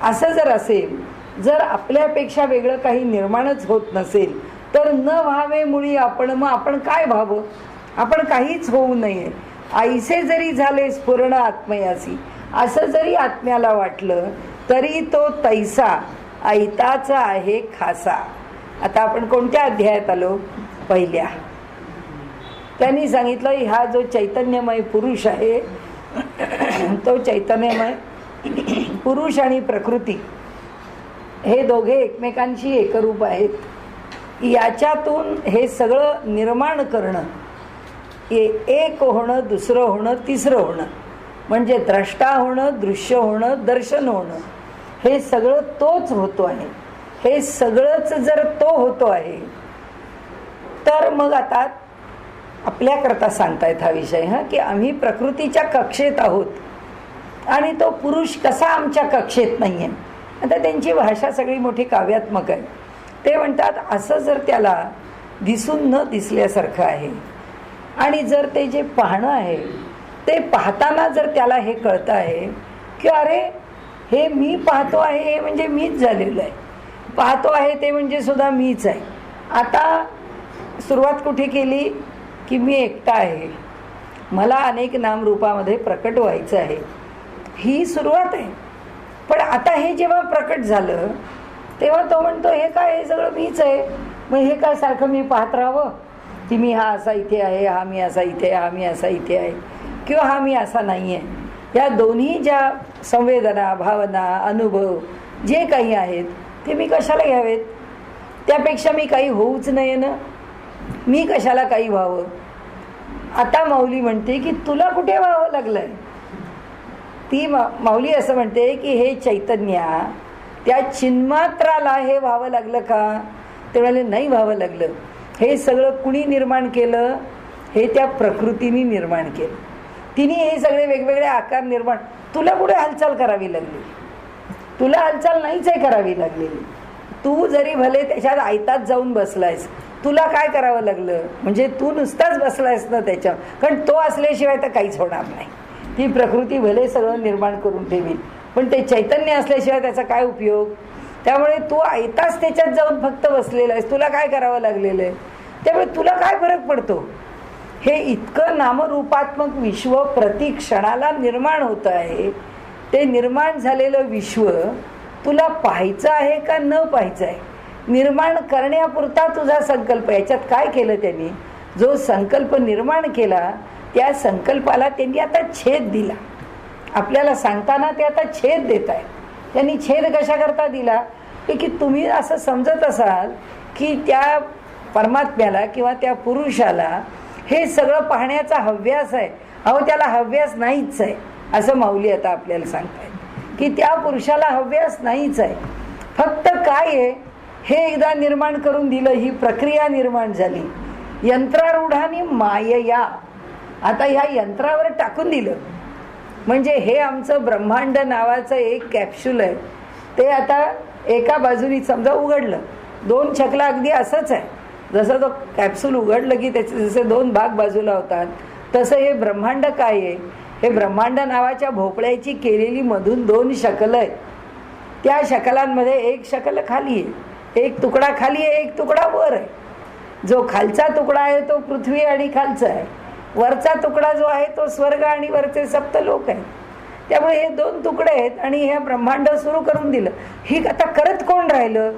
असं जर असेल, जर आपल्यापेक्षा वेगळं काही निर्माणच होत नसेल, तर न व्हावे मुळी आपण, मग आपण काय व्हावं, आपण काहीच होऊ नये. ऐसे जरी झाले स्फुरण आत्मयासी, असं जरी आत्म्याला वाटलं तरी तो तैसा ऐताचा आहे खासा. आता आपण कोणत्या अध्यायात आलो, पहिल्या. त्यांनी सांगितलं हा जो चैतन्यमय पुरुष आहे, तो चैतन्यमय पुरुष आणि प्रकृती हे दोघे एकमेकांशी एकरूप आहेत. याच्यातून हे सगळं निर्माण करणं, एक होणं, दुसरं होणं, तिसरं होणं, म्हणजे द्रष्टा होणं, दृश्य होणं, दर्शन होणं, हे सगळं तोच होतो आहे. हे सगळंच जर तो होतो आहे, तर मग आता आपल्याकरता सांगतायत हा विषय, की आम्ही प्रकृतीच्या कक्षेत आहोत आणि तो पुरुष कसा आमच्या कक्षेत नाही आहे. आता त्यांची भाषा सगळी मोठी काव्यात्मक आहे. ते म्हणतात असं जर त्याला दिसून न दिसल्यासारखं आहे, आणि जर ते जे पाहणं आहे ते पाहताना जर त्याला हे कळतं आहे की अरे हे मी पाहतो आहे, हे म्हणजे मीच झालेलं आहे, पाहतो आहे ते म्हणजे सुद्धा मीच आहे. आता सुरुवात कुठे केली की मी एकटा आहे, मला अनेक नामरूपामध्ये प्रकट व्हायचं आहे, ही सुरुवात आहे. पण आता हे जेव्हा प्रकट झालं तेव्हा तो म्हणतो हे काय, हे सगळं मीच आहे, मग हे काय सारखं मी पाहत राहावं की मी हा असा इथे आहे, हा मी असा इथे, हा मी असा इथे आहे, किंवा हा मी असा नाही आहे. या दोन्ही ज्या संवेदना, भावना, अनुभव जे काही आहेत ते मी कशाला घ्यावेत, त्यापेक्षा मी काही होऊच नये ना, मी कशाला काही व्हावं. आता माऊली म्हणते की तुला कुठे व्हावं लागलंय. ती माऊली असं म्हणते की हे चैतन्या त्या चिन्मात्राला हे व्हावं लागलं का, ते म्हणाले नाही व्हावं लागलं. हे सगळं कुणी निर्माण केलं, हे त्या प्रकृतीने निर्माण केलं. तिने हे सगळे वेगवेगळे आकार निर्माण, तुला कुठे हालचाल करावी लागली, तुला हालचाल नाहीच आहे करावी लागलेली. तू जरी भले त्याच्यात आयतात जाऊन बसलायस, तुला काय करावं लागलं, म्हणजे तू नुसताच बसलायस ना त्याच्यावर, कारण तो असल्याशिवाय तर काहीच होणार नाही. ती प्रकृती भले सगळं निर्माण करून ठेवी, पण ते चैतन्य असल्याशिवाय त्याचा काय उपयोग. त्यामुळे तू आयताच त्याच्यात जाऊन फक्त बसलेला आहेस, तुला काय करावं लागलेलं आहे, त्यामुळे तुला काय फरक पडतो. हे इतकं नामरूपात्मक विश्व प्रति क्षणाला निर्माण होत आहे, ते निर्माण झालेलं विश्व तुला पाहायचं आहे का न पाहायचं आहे? निर्माण करण्यापुरता तुझा संकल्प. याच्यात काय केलं त्यांनी? जो संकल्प निर्माण केला त्या संकल्पाला त्यांनी आता छेद दिला. आपल्याला सांगताना ते आता छेद देत आहे. त्यांनी छेद कशा करता दिला की तुम्ही असं समजत असाल की त्या परमात्म्याला किंवा त्या पुरुषाला हे सगळं पाहण्याचा हव्यास आहे. अहो, त्याला हव्यास नाहीच आहे असं माऊली आता आपल्याला सांगतायत की त्या पुरुषाला हव्यास नाहीच आहे. फक्त काय आहे, हे एकदा निर्माण करून दिलं, ही प्रक्रिया निर्माण झाली. यंत्रारूढाने मायया, आता ह्या यंत्रावर टाकून दिलं. म्हणजे हे आमचं ब्रह्मांड नावाचं एक कॅप्सूल आहे, ते आता एका बाजूनी समजा उघडलं, 2 छकला अगदी असंच आहे. जसं तो कॅप्सूल उघडलं की त्याचे जसे 2 भाग बाजूला होतात, तसं हे ब्रह्मांड काय आहे, हे ब्रह्मांड नावाच्या भोपळ्याची केलेली मधून 2 शकलं आहेत. त्या शकलांमध्ये एक शकल खाली आहे, एक तुकडा खाली आहे, एक तुकडा वर आहे. जो खालचा तुकडा आहे तो पृथ्वी आणि खालचा आहे. वरचा तुकडा जो आहे तो स्वर्ग आणि वरचे सप्तलोक आहे. त्यामुळे हे 2 तुकडे आहेत आणि हे ब्रह्मांड सुरू करून दिलं. ही आता करत कोण राहिलं?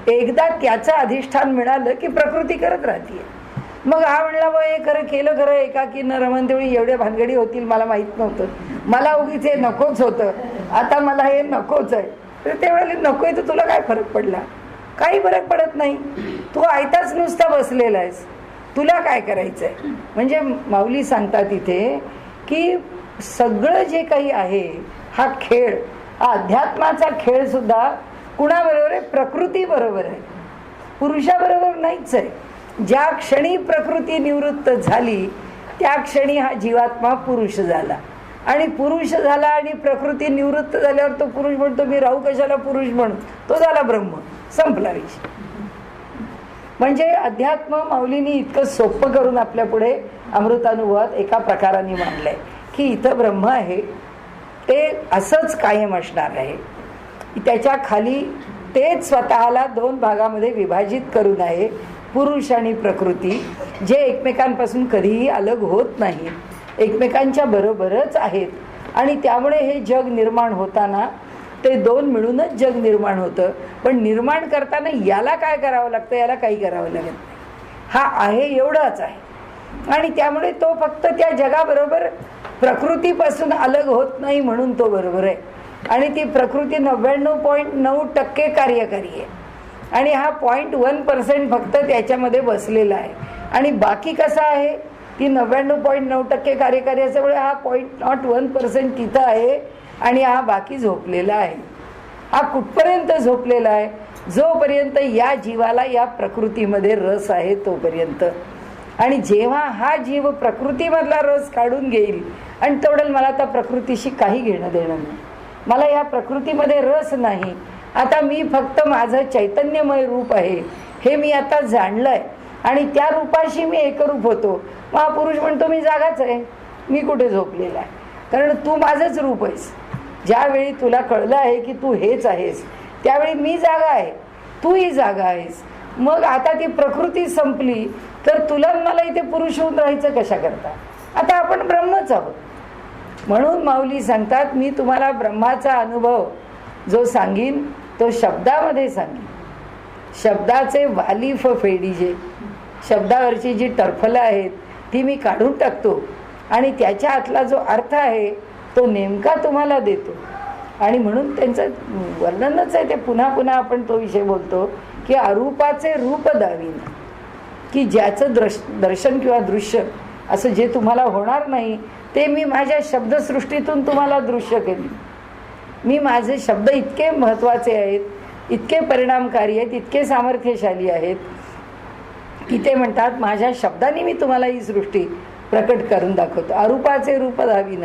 एकदा त्याचं अधिष्ठान मिळालं की प्रकृती करत राहते. मग हा म्हणला बा हे खरं केलं, खरं एकाकी न रमण, तेवढी एवढ्या भानगडी होतील मला माहित नव्हतं, मला उगीच हे नकोच होतं, आता मला हे नकोच आहे. तर त्यावेळेला नकोय तर तुला काय फरक पडला? काही फरक पडत नाही. तू आयताच नुसता बसलेला आहेस, तुला काय करायचंय? म्हणजे माऊली सांगतात इथे की सगळं जे काही आहे हा खेळ, हा अध्यात्माचा खेळ सुद्धा कुणाबरोबर आहे? प्रकृती बरोबर आहे, पुरुषाबरोबर नाहीच आहे. ज्या क्षणी प्रकृती निवृत्त झाली त्या क्षणी हा जीवात्मा पुरुष झाला. आणि पुरुष झाला आणि प्रकृती निवृत्त झाल्यावर तो पुरुष म्हणतो मी राहू कशाला पुरुष म्हणून, तो झाला ब्रह्म, संपला विषय. म्हणजे अध्यात्म माऊलींनी इतकं सोपं करून आपल्या पुढे अमृतानुभवात एका प्रकाराने मांडलंय की इथं ब्रह्म आहे ते असंच कायम असणार आहे. त्याच्या खाली तेच स्वतःला 2 भागामध्ये विभाजित करून आहे, पुरुष आणि प्रकृती, जे एकमेकांपासून कधीही अलग होत नाही, एकमेकांच्या बरोबरच आहेत. आणि त्यामुळे हे जग निर्माण होताना ते 2 मिळूनच जग निर्माण होतं. पण निर्माण करताना याला काय करावं लागतं? याला काही करावं लागत नाही. हा आहे एवढाच आहे. आणि त्यामुळे तो फक्त त्या जगाबरोबर प्रकृतीपासून अलग होत नाही म्हणून तो बरोबर आहे. आणि ती प्रकृती 99.9% कार्यकारी आहे आणि हा 0.1% फक्त त्याच्यामध्ये बसलेला आहे. आणि बाकी कसा आहे? ती 99.9% कार्यकारी असल्यामुळे हा 0.01% तिथं आहे आणि हा बाकी झोपलेला आहे. हा कुठपर्यंत झोपलेला आहे? जोपर्यंत या जीवाला या प्रकृतीमध्ये रस आहे तोपर्यंत. आणि जेव्हा हा जीव प्रकृतीमधला रस काढून घेईल आणि तेवढं मला आता प्रकृतीशी काही घेणं देणं नाही, मला या प्रकृतीमध्ये रस नाही, आता मी फक्त माझं चैतन्यमय रूप आहे हे मी आता जाणलंय आणि त्या रूपाशी मी एकरूप होतो. महापुरुष म्हणतो मी जागाच आहे, मी कुठे झोपलेला आहे, कारण तू माझंच रूप आहेस. ज्यावेळी तुला कळलं आहे की तू हेच आहेस त्यावेळी मी जागा आहे, तूही जागा आहेस. मग आता ती प्रकृती संपली तर तुला मला इथे पुरुष होऊन राहायचं कशा करता? आता आपण ब्रह्मच आहोत. म्हणून माऊली सांगतात मी तुम्हाला ब्रह्माचा अनुभव जो सांगीन तो शब्दामध्ये सांगेन. शब्दाचे वालिफ फेडी, जे शब्दावरची जी टरफलं आहेत ती मी काढून टाकतो आणि त्याच्या आतला जो अर्थ आहे तो नेमका तुम्हाला देतो. आणि म्हणून त्यांचं वर्णनच आहे ते, पुन्हा पुन्हा आपण तो विषय बोलतो की अरूपाचे रूप दावीन, की ज्याचं दर्शन किंवा दृश्य असं जे तुम्हाला होणार नाही ते मी माझ्या शब्दसृष्टीतून तुम्हाला दृश्य केले. मी माझे शब्द इतके महत्त्वाचे आहेत, इतके परिणामकारी आहेत, इतके सामर्थ्यशाली आहेत की ते म्हणतात माझ्या शब्दाने मी तुम्हाला ही सृष्टी प्रकट करून दाखवतो. अरूपाचे रूप दावीन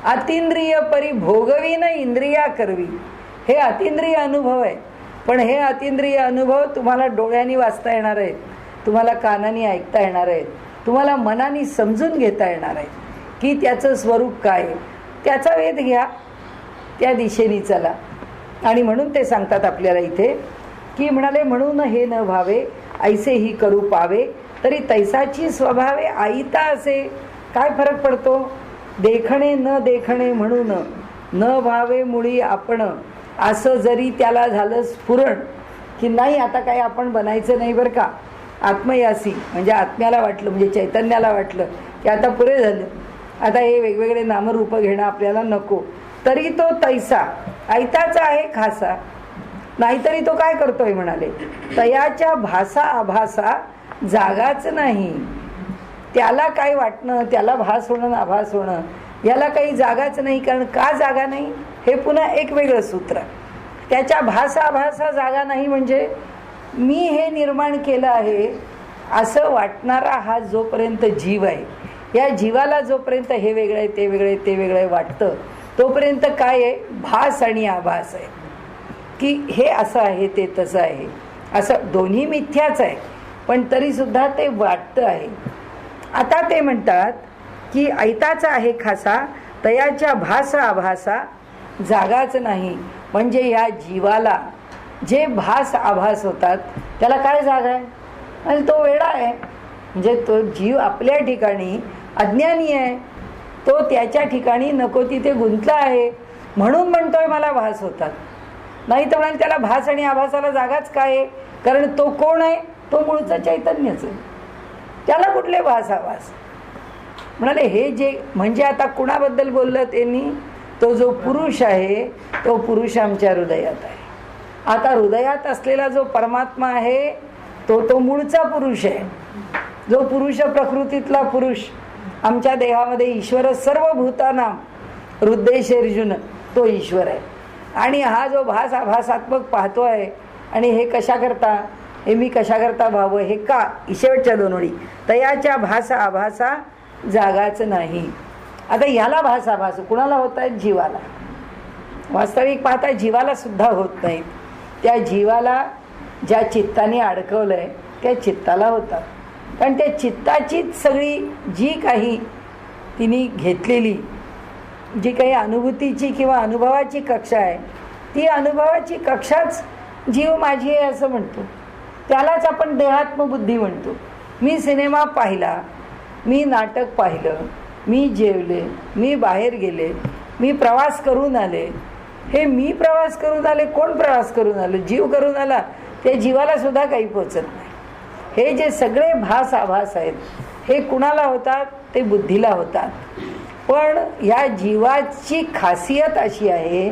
अतिंद्रिय परी भोगवीन इंद्रिया करवी. हे अतिंद्रिय अनुभव आहे, पण हे अतिंद्रिय अनुभव तुम्हाला डोळ्यांनी वाचता येणार आहेत, तुम्हाला कानाने ऐकता येणार आहेत, तुम्हाला मनाने समजून घेता येणार आहे की त्याचं स्वरूप काय. त्याचा वेध घ्या, त्या दिशेने चला. आणि म्हणून ते सांगतात आपल्याला इथे की म्हणाले म्हणून हे न भावे ऐसे ही करू पावे तरी तैसाची स्वभावे आईता असे. काय फरक पडतो? देखणे न देखणे म्हणून न भावे मुळी आपण, असं जरी त्याला झालं स्फुरण की नाही आता काही आपण बनायचं नाही बरं का, आत्मयासी म्हणजे आत्म्याला वाटलं, म्हणजे चैतन्याला वाटलं की आता पुरे झालं, आता हे वेगवेगळे नामरूप घेणं आपल्याला नको, तरी तो तैसा ऐताचा आहे खासा, नाहीतरी तो काय करतोय म्हणाले, तयाच्या भासा आभासा जागाच नाही. त्याला काय वाटणं, त्याला भास होणं आभास होणं, याला काही जागाच नाही. कारण का जागा नाही, हे पुन्हा एक वेगळं सूत्र. त्याच्या भासा आभासा जागा नाही म्हणजे मी हे निर्माण केलं आहे असं वाटणारा हा जोपर्यंत जीव आहे, या जीवाला जोपर्यंत हे वेगळं आहे ते वेगळं आहे ते वेगळं आहे वाटतं, तोपर्यंत काय आहे, भास आणि आभास आहे की हे असं आहे ते तसं आहे, असं दोन्ही मिथ्याच आहे, पण तरी सुद्धा ते वाटतं आहे. आता ते म्हणतात की ऐताचा आहे खासा, तयाच्या भास आभासा जागाच नाही. म्हणजे या जीवाला जे भास आभास होतात त्याला काय जागा आहे, आणि तो वेडा आहे. म्हणजे तो जीव आपल्या ठिकाणी अज्ञानी आहे, तो त्याच्या ठिकाणी नको तिथे गुंतला आहे म्हणून म्हणतोय मला भास होतात. नाही तर म्हणाल त्याला भास आणि आभासाला जागाच काय आहे, कारण तो कोण आहे, तो मूळचं चैतन्यच आहे, त्याला कुठले भास आभास. म्हणाले हे जे म्हणजे आता कुणाबद्दल बोललं त्यांनी, तो जो पुरुष आहे तो पुरुष आमच्या हृदयात आहे. आता हृदयात असलेला जो परमात्मा आहे तो मूळचा पुरुष आहे, जो पुरुष प्रकृतीतला पुरुष. आमच्या देहामध्ये ईश्वर सर्व भूतानाम हृदयेशर्जुन तो ईश्वर आहे. आणि हा जो भास आभासात्मक पाहतोय, आणि हे कशा करता, हे मी कशा करता व्हावं, हे का, शेवटच्या दोन ओळी, तयाच्या भासा आभासा जागाच नाही. आता ह्याला भास आभास कुणाला होत आहेत, जीवाला. वास्तविक पाहता जीवाला सुद्धा होत नाहीत. त्या जीवाला ज्या चित्ताने अडकवलंय त्या चित्ताला होतात. कारण त्या चित्ताचीच सगळी जी काही तिने घेतलेली जी काही अनुभूतीची किंवा अनुभवाची कक्षा आहे, ती अनुभवाची कक्षाच जीव माझी आहे असं म्हणतो. त्यालाच आपण देहात्मबुद्धी म्हणतो. मी सिनेमा पाहिला, मी नाटक पाहिलं, मी जेवले, मी बाहेर गेले, मी प्रवास करून आले. हे मी प्रवास करून आले, कोण प्रवास करून आलं, जीव करून आला. त्या जीवाला सुद्धा काही पोचत नाही. हे जे सगळे भास आभास आहेत हे कुणाला होतात, ते बुद्धीला होतात. पण ह्या जीवाची खासियत अशी आहे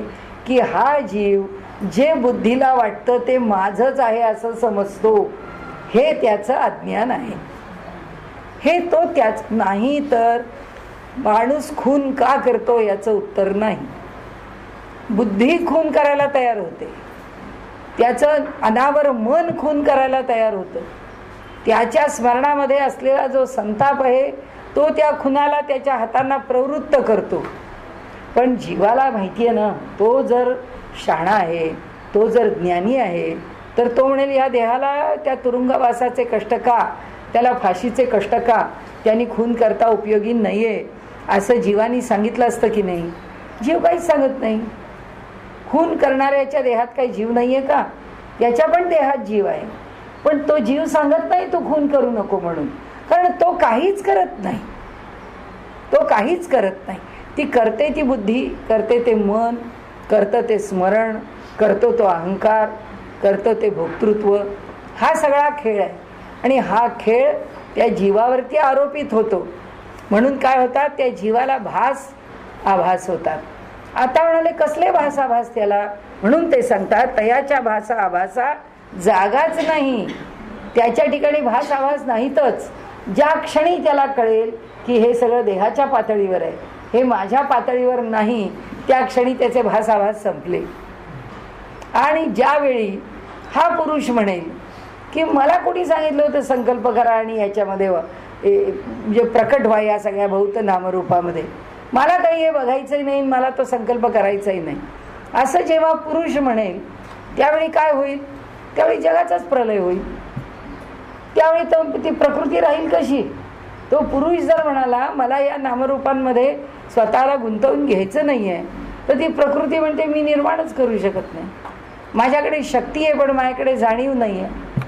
की हा जीव जे बुद्धीला वाटतं ते माझंच आहे असं समजतो, हे त्याचं अज्ञान आहे. हे तो त्याच नाही. तर माणूस खून का करतो याचं उत्तर नाही. बुद्धी खून करायला तयार होते, त्याचं अनावर मन खून करायला तयार होतं. त्याच्या स्मरणामध्ये असलेला जो संताप आहे तो त्या खुनाला त्याच्या हातांना प्रवृत्त करतो. पण जीवाला माहिती आहे ना, तो जर शहाणा आहे, तो जर ज्ञानी आहे, तर तो म्हणेल या देहाला त्या तुरुंगवासाचे कष्ट का, त्याला फाशीचे कष्ट का, त्यांनी खून करता उपयोगी नाही आहे असं जीवानी सांगितलं असतं की नाही. जीव काहीच सांगत नाही. खून करणाऱ्याच्या देहात काही जीव नाही आहे का, त्याच्या पण देहात जीव आहे. पण तो जीव सांगत नाही तू खून करू नको म्हणून, कारण तो काहीच करत नाही. तो काहीच करत नाही. ती करते ती बुद्धी, करते ते मन, करतं ते स्मरण, करतो तो अहंकार, करतो ते भोक्तृत्व. हा सगळा खेळ आहे. आणि हा खेळ त्या जीवावरती आरोपित होतो. म्हणून काय होतात, त्या जीवाला भास आभास होतात. आता म्हणाले कसले भास आभास त्याला, म्हणून ते सांगतात तयाच्या भासा आभासा जागाच नाही. त्याच्या ठिकाणी भास आभास नाहीतच. ज्या क्षणी त्याला कळेल की हे सगळं देहाच्या पातळीवर आहे, हे माझ्या पातळीवर नाही, त्या क्षणी त्याचे भास आभास संपले. आणि ज्यावेळी हा पुरुष म्हणेल की मला कोणी सांगितलं होतं संकल्प करा आणि ह्याच्यामध्ये म्हणजे प्रकट व्हा या सगळ्या भौत नामरूपामध्ये, मला काही हे बघायचंही नाही, मला तो संकल्प करायचाही नाही, असं जेव्हा पुरुष म्हणेल त्यावेळी काय होईल, त्यावेळी जगाचाच प्रलय होईल. त्यावेळी तो ती प्रकृती राहील कशी. तो पुरुष जर म्हणाला मला या नामरूपांमध्ये स्वतःला गुंतवून घ्यायचं नाही आहे, तर ती प्रकृती म्हणते मी निर्माणच करू शकत नाही. माझ्याकडे शक्ती आहे पण माझ्याकडे जाणीव नाही आहे,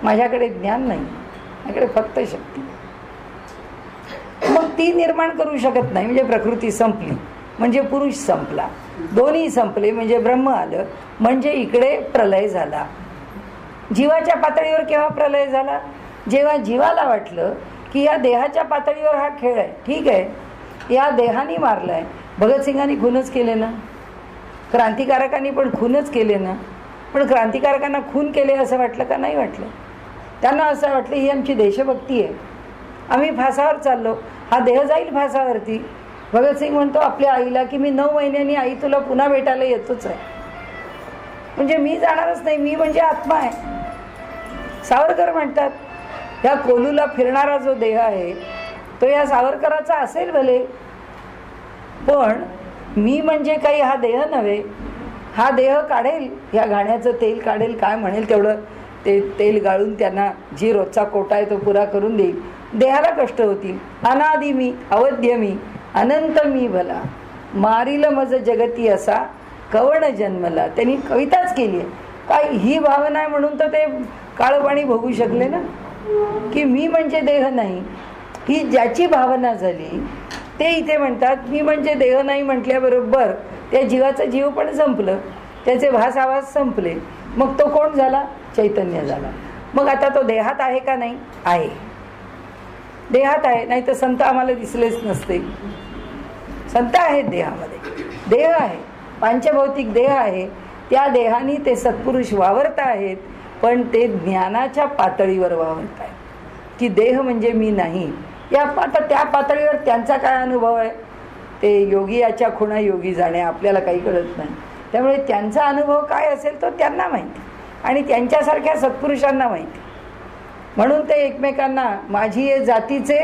माझ्याकडे ज्ञान नाही, माझ्याकडे फक्त शक्ती. मग ती निर्माण करू शकत नाही. म्हणजे प्रकृती संपली, म्हणजे पुरुष संपला. दोन्ही संपले म्हणजे ब्रह्म आलं, म्हणजे इकडे प्रलय झाला. जीवाच्या पातळीवर केव्हा प्रलय झाला? जेव्हा जीवाला वाटलं की या देहाच्या पातळीवर हा खेळ आहे, ठीक आहे, या देहाने मारलाय. भगतसिंगांनी खूनच केले ना, क्रांतिकारकांनी पण खूनच केले ना. पण क्रांतिकारकांना खून केले असं वाटलं का? नाही वाटलं. त्यांना असं वाटलं ही आमची देशभक्ती आहे, आम्ही फासावर चाललो, हा देह जाईल फासावरती. भगतसिंग म्हणतो आपल्या आईला की मी 9 महिन्यांनी आई तुला पुन्हा भेटायला येतोच आहे, म्हणजे मी जाणारच नाही, मी म्हणजे आत्मा आहे. सावरकर म्हणतात ह्या कोलूला फिरणारा जो देह आहे तो या सावरकराचा असेल भले, पण मी म्हणजे काही हा देह नव्हे. हा देह काढेल, या घाण्याचं तेल काढेल, काय म्हणेल तेवढं ते तेल गाळून त्यांना जी रोजचा कोटा आहे तो पुरा करून देईल. देहाला कष्ट होतील. अनादि मी, अवध्य मी, अनंत मी भला, मारील मज जगती असा कवण जन्मला. त्यांनी कविताच केली आहे. काय ही भावना आहे म्हणून तर ते काळपाणी भोगू शकले ना, की मी म्हणजे देह नाही. ही ज्याची भावना झाली ते इथे म्हणतात मी म्हणजे देह नाही म्हटल्याबरोबर त्या जीवाचं जीव पण संपलं, त्याचे भास आवाज संपले. मग तो कोण झाला? चैतन्य झाला. मग आता तो देहात आहे का? नाही आहे, देहात आहे. नाही तर संत आम्हाला दिसलेच नसते. संत आहेत देहामध्ये, देह आहे, पांचभौतिक देह आहे. त्या देहाने ते सत्पुरुष वावरत आहेत, पण ते ज्ञानाच्या पातळीवर वावरत आहेत की देह म्हणजे मी नाही. या आता त्या पातळीवर त्यांचा काय अनुभव आहे ते योगी याच्या खुणा योगी जाणे, आपल्याला काही कळत नाही. त्यामुळे त्यांचा अनुभव काय असेल तो त्यांना माहिती आणि त्यांच्यासारख्या सत्पुरुषांना माहिती. म्हणून ते एकमेकांना माझी ये जातीचे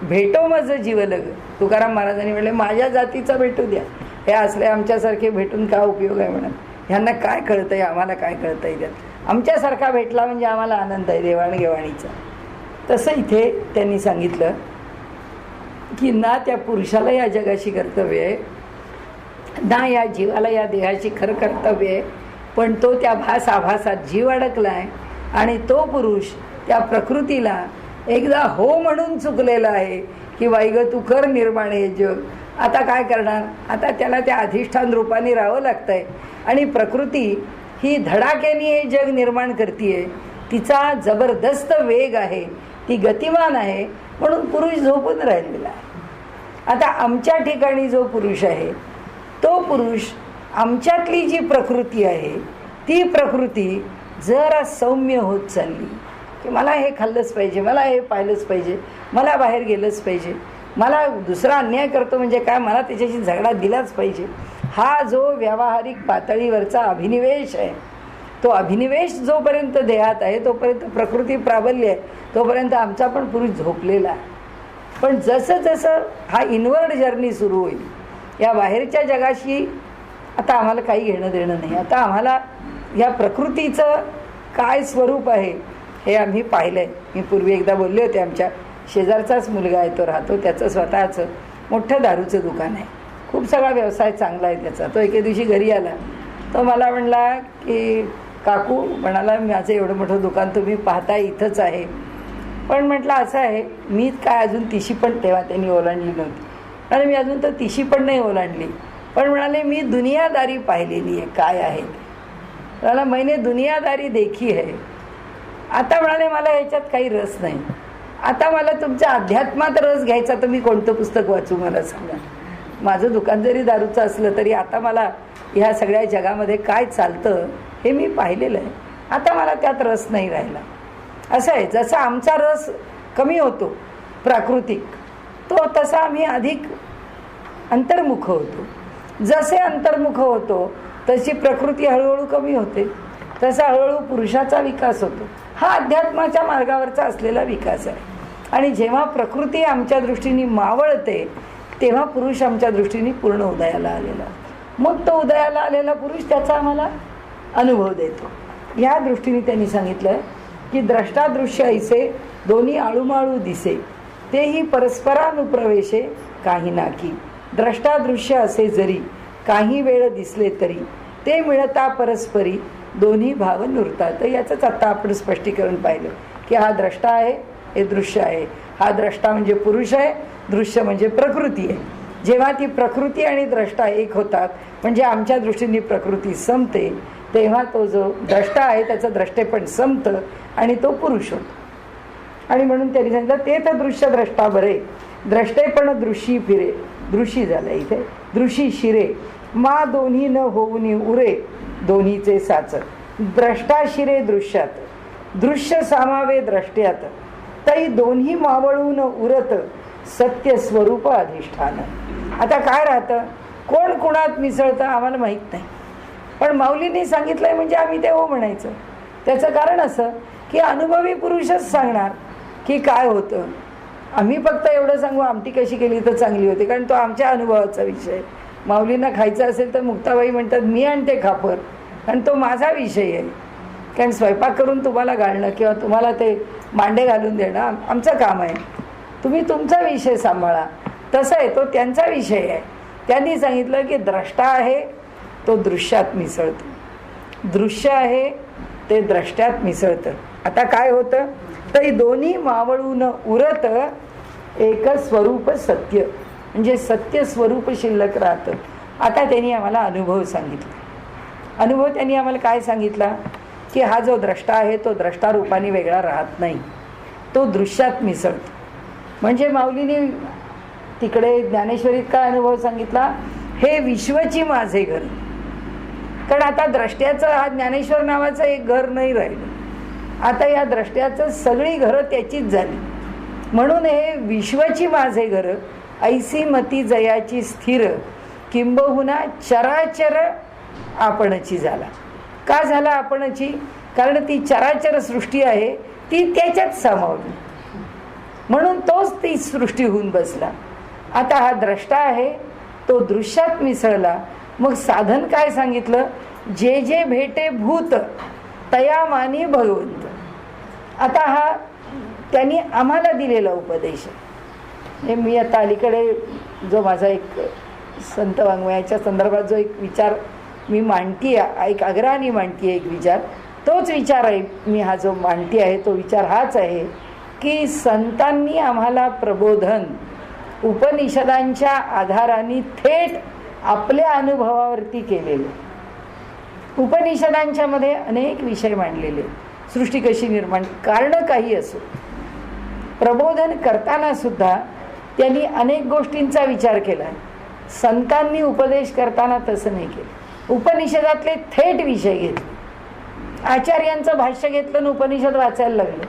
भेटो मज जीवलग. तुकाराम महाराजांनी म्हणले माझ्या जातीचा भेटू द्या, हे असले आमच्यासारखे भेटून काय उपयोग आहे म्हणत. ह्यांना काय कळतंय, आम्हाला काय कळतंय त्यात, आमच्यासारखा भेटला म्हणजे आम्हाला आनंद आहे देवाणघेवाणीचा. तसं इथे त्यांनी सांगितलं की ना त्या पुरुषाला या जगाशी कर्तव्य आहे, ना या जीवाला या देहाची खरं कर्तव्य आहे, पण तो त्या भास आभासात जीव अडकलाय आणि तो पुरुष त्या प्रकृतीला एकदा हो म्हणून चुकलेला आहे की वाईग तू कर निर्माण हे जग. आता काय करणार? आता त्याला त्या अधिष्ठान रूपाने राहावं लागतंय आणि प्रकृती ही धडाक्याने हे जग निर्माण करतीये. तिचा जबरदस्त वेग आहे, ती गतिमान आहे, म्हणून पुरुष झोपून राहिलेला आहे. आता आमच्या ठिकाणी जो पुरुष आहे तो पुरुष, आमच्यातली जी प्रकृती आहे ती प्रकृती जरा सौम्य होत चालली की मला हे खाल्लंच पाहिजे, मला हे पाहिलंच पाहिजे, मला बाहेर गेलंच पाहिजे, मला दुसरा अन्याय करतो म्हणजे काय, मला त्याच्याशी झगडा दिलाच पाहिजे. हा जो व्यावहारिक पातळीवरचा अभिनिवेश आहे, तो अभिनिवेश जोपर्यंत देहात आहे तोपर्यंत प्रकृती प्राबल्य आहे, तोपर्यंत आमचा पण पुरुष झोपलेला आहे. पण जसं जसं हा इनवर्ड जर्नी सुरू होईल, या बाहेरच्या जगाशी आता आम्हाला काही घेणं देणं नाही. आता आम्हाला या प्रकृतीचं काय स्वरूप आहे हे आम्ही पाहिलं आहे. मी पूर्वी एकदा बोलले होते, आमच्या शेजारचाच मुलगा आहे, तो राहतो, त्याचं स्वतःचं मोठं दारूचं दुकान आहे, खूप सगळा व्यवसाय चांगला आहे त्याचा. तो एके दिवशी घरी आला, तो मला म्हणला की काकू, म्हणाला माझं एवढं मोठं दुकान तुम्ही पाहता इथंच आहे, पण म्हटलं असं आहे मी काय अजून तिशी पण, तेव्हा त्यांनी ओलांडली नव्हती, आणि मी अजून तर तिशी पण नाही ओलांडली, पण म्हणाले मी दुनियादारी पाहिलेली आहे काय आहे. म्हणाला मैंने दुनियादारी देखी आहे. आता म्हणाले मला ह्याच्यात काही रस नाही, आता मला तुमच्या अध्यात्मात रस घ्यायचा, तर मी कोणतं पुस्तक वाचू मला सांगा. माझं दुकान जरी दारूचं असलं तरी आता मला ह्या सगळ्या जगामध्ये काय चालतं हे मी पाहिलेलं आहे, आता मला त्यात रस नाही राहिला. असं आहे, जसा आमचा रस कमी होतो प्राकृतिक, तो तसा आम्ही अधिक अंतर्मुख होतो. जसे अंतर्मुख होतो तशी प्रकृती हळूहळू कमी होते, तसा हळूहळू पुरुषाचा विकास होतो. हा अध्यात्माच्या मार्गावरचा असलेला विकास आहे. आणि जेव्हा प्रकृती आमच्या दृष्टीने मावळते तेव्हा पुरुष आमच्या दृष्टीने पूर्ण उदयाला आलेला, मग तो उदयाला आलेला पुरुष त्याचा आम्हाला अनुभव देतो. या दृष्टीने त्यांनी सांगितलं की द्रष्टादृश्य ऐसे दोन्ही आळूमाळू दिसे, तेही परस्परानुप्रवेशे काही नाकी. द्रष्टादृश्य असे जरी काही वेळ दिसले तरी ते मिळता परस्परी दोन्ही भाव नुरतात. तर याचंच आता आपण स्पष्टीकरण पाहिलं की हा द्रष्टा आहे, हे दृश्य आहे. हा द्रष्टा म्हणजे पुरुष आहे, दृश्य म्हणजे प्रकृती आहे. जेव्हा ती प्रकृती आणि द्रष्टा एक होतात, म्हणजे आमच्या दृष्टीने प्रकृती संपते, तेव्हा तो जो द्रष्टा आहे त्याचं द्रष्टेपण संपतं आणि तो पुरुष होतो. आणि म्हणून त्यांनी सांगितलं ते तर दृश्य द्रष्टा बरे, द्रष्टेपण दृशी फिरे. दृशी झालं इथे, दृशी शिरे मा दोन्ही न होऊनी उरे, दोन्हीचे साच. द्रष्टा शिरे दृश्यात, दृश्य सामावे द्रष्ट्यात, तई दोन्ही मावळून उरत, सत्य स्वरूप अधिष्ठान. आता काय राहतं, कोण कोणात मिसळतं आम्हाला माहीत नाही, पण माऊलींनी सांगितलंय म्हणजे आम्ही ते हो म्हणायचं. त्याचं कारण असं की अनुभवी पुरुषच सांगणार की काय होतं. आम्ही फक्त एवढं सांगू आमटी कशी केली तर चांगली होती, कारण तो आमच्या अनुभवाचा विषय. माऊलींना खायचं असेल तर मुक्ताबाई म्हणतात मी आणते खापर, कारण तो माझा विषय आहे. कारण स्वयंपाक करून तुम्हाला घालणं किंवा तुम्हाला ते मांडे घालून देणं आमचं काम आहे, तुम्ही तुमचा विषय सांभाळा. तसं आहे, तो त्यांचा विषय आहे. त्यांनी सांगितलं की द्रष्टा आहे तो दृश्यात मिसळतो, दृश्य आहे ते द्रष्ट्यात मिसळतं. आता काय होतं, तर दोन्ही मावळून उरत एक स्वरूप सत्य, म्हणजे सत्य स्वरूप शिल्लक राहतं. आता त्यांनी आम्हाला अनुभव सांगितला. अनुभव त्यांनी आम्हाला काय सांगितला की हा जो द्रष्टा आहे तो द्रष्टा रूपाने वेगळा राहत नाही, तो दृश्यात मिसळतो. म्हणजे माऊलीने तिकडे ज्ञानेश्वरीत काय अनुभव सांगितला, हे विश्वची माझे घर. कारण आता द्रष्ट्याचं हा ज्ञानेश्वर नावाचं एक घर नाही राहिलं, आता या द्रष्ट्याचं सगळी घरं त्याचीच झाली. म्हणून हे विश्वची माझे घर, ऐसी मती जयाची स्थिर, किंबहुना चराचर आपणची झाला. का झाला आपणची, कारण ती चराचर सृष्टी आहे ती त्याच्यात सामावली, म्हणून तोच ती सृष्टी होऊन बसला. आता हा द्रष्टा आहे तो दृश्यात मिसळला. मग साधन काय सांगितलं, जे जे भेटे भूत तया मानी भगवंत. आता हा त्यांनी आम्हाला दिलेला उपदेश आहे. मी आता अलीकडे जो माझा एक संत वाङ्मयाच्या संदर्भात जो एक विचार मी मांडती आहे, एक आग्रहाने मांडती आहे एक विचार, तोच विचार आहे. मी हा जो मांडती आहे तो विचार हाच आहे की संतांनी आम्हाला प्रबोधन उपनिषदांच्या आधाराने थेट आपल्या अनुभवावरती केलेले. उपनिषदांच्या मध्ये अनेक विषय मांडलेले, सृष्टी कशी निर्माण, कारण काही असो. प्रबोधन करताना सुद्धा त्यांनी अनेक गोष्टींचा विचार केला. संतांनी उपदेश करताना तसं नाही केलं. उपनिषदातले थेट विषय घेतले, आचार्यांचं भाष्य घेतलं आणि उपनिषद वाचायला लागलं.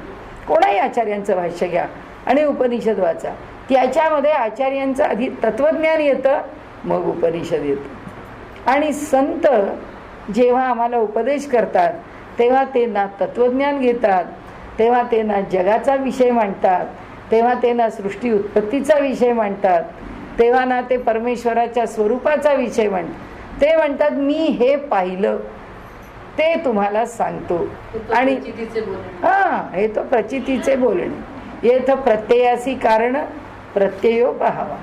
कोणाही आचार्यांचं भाष्य घ्या आणि उपनिषद वाचा, त्याच्यामध्ये आचार्यांचं आधी तत्वज्ञान येतं, मग उपनिषद येतं. आणि संत जेव्हा आम्हाला उपदेश करतात तेव्हा ते ना तत्वज्ञान घेतात, तेव्हा ते ना जगाचा विषय मांडतात, तेव्हा ते ना सृष्टी उत्पत्तीचा विषय मांडतात, तेव्हा ना ते परमेश्वराच्या स्वरूपाचा विषय मांडतात. ते म्हणतात मी हे पाहिलं ते तुम्हाला सांगतो. आणि हा हे तो प्रचितीचे बोलणे. येथ प्रत्ययासी कारण प्रत्ययो पहावा,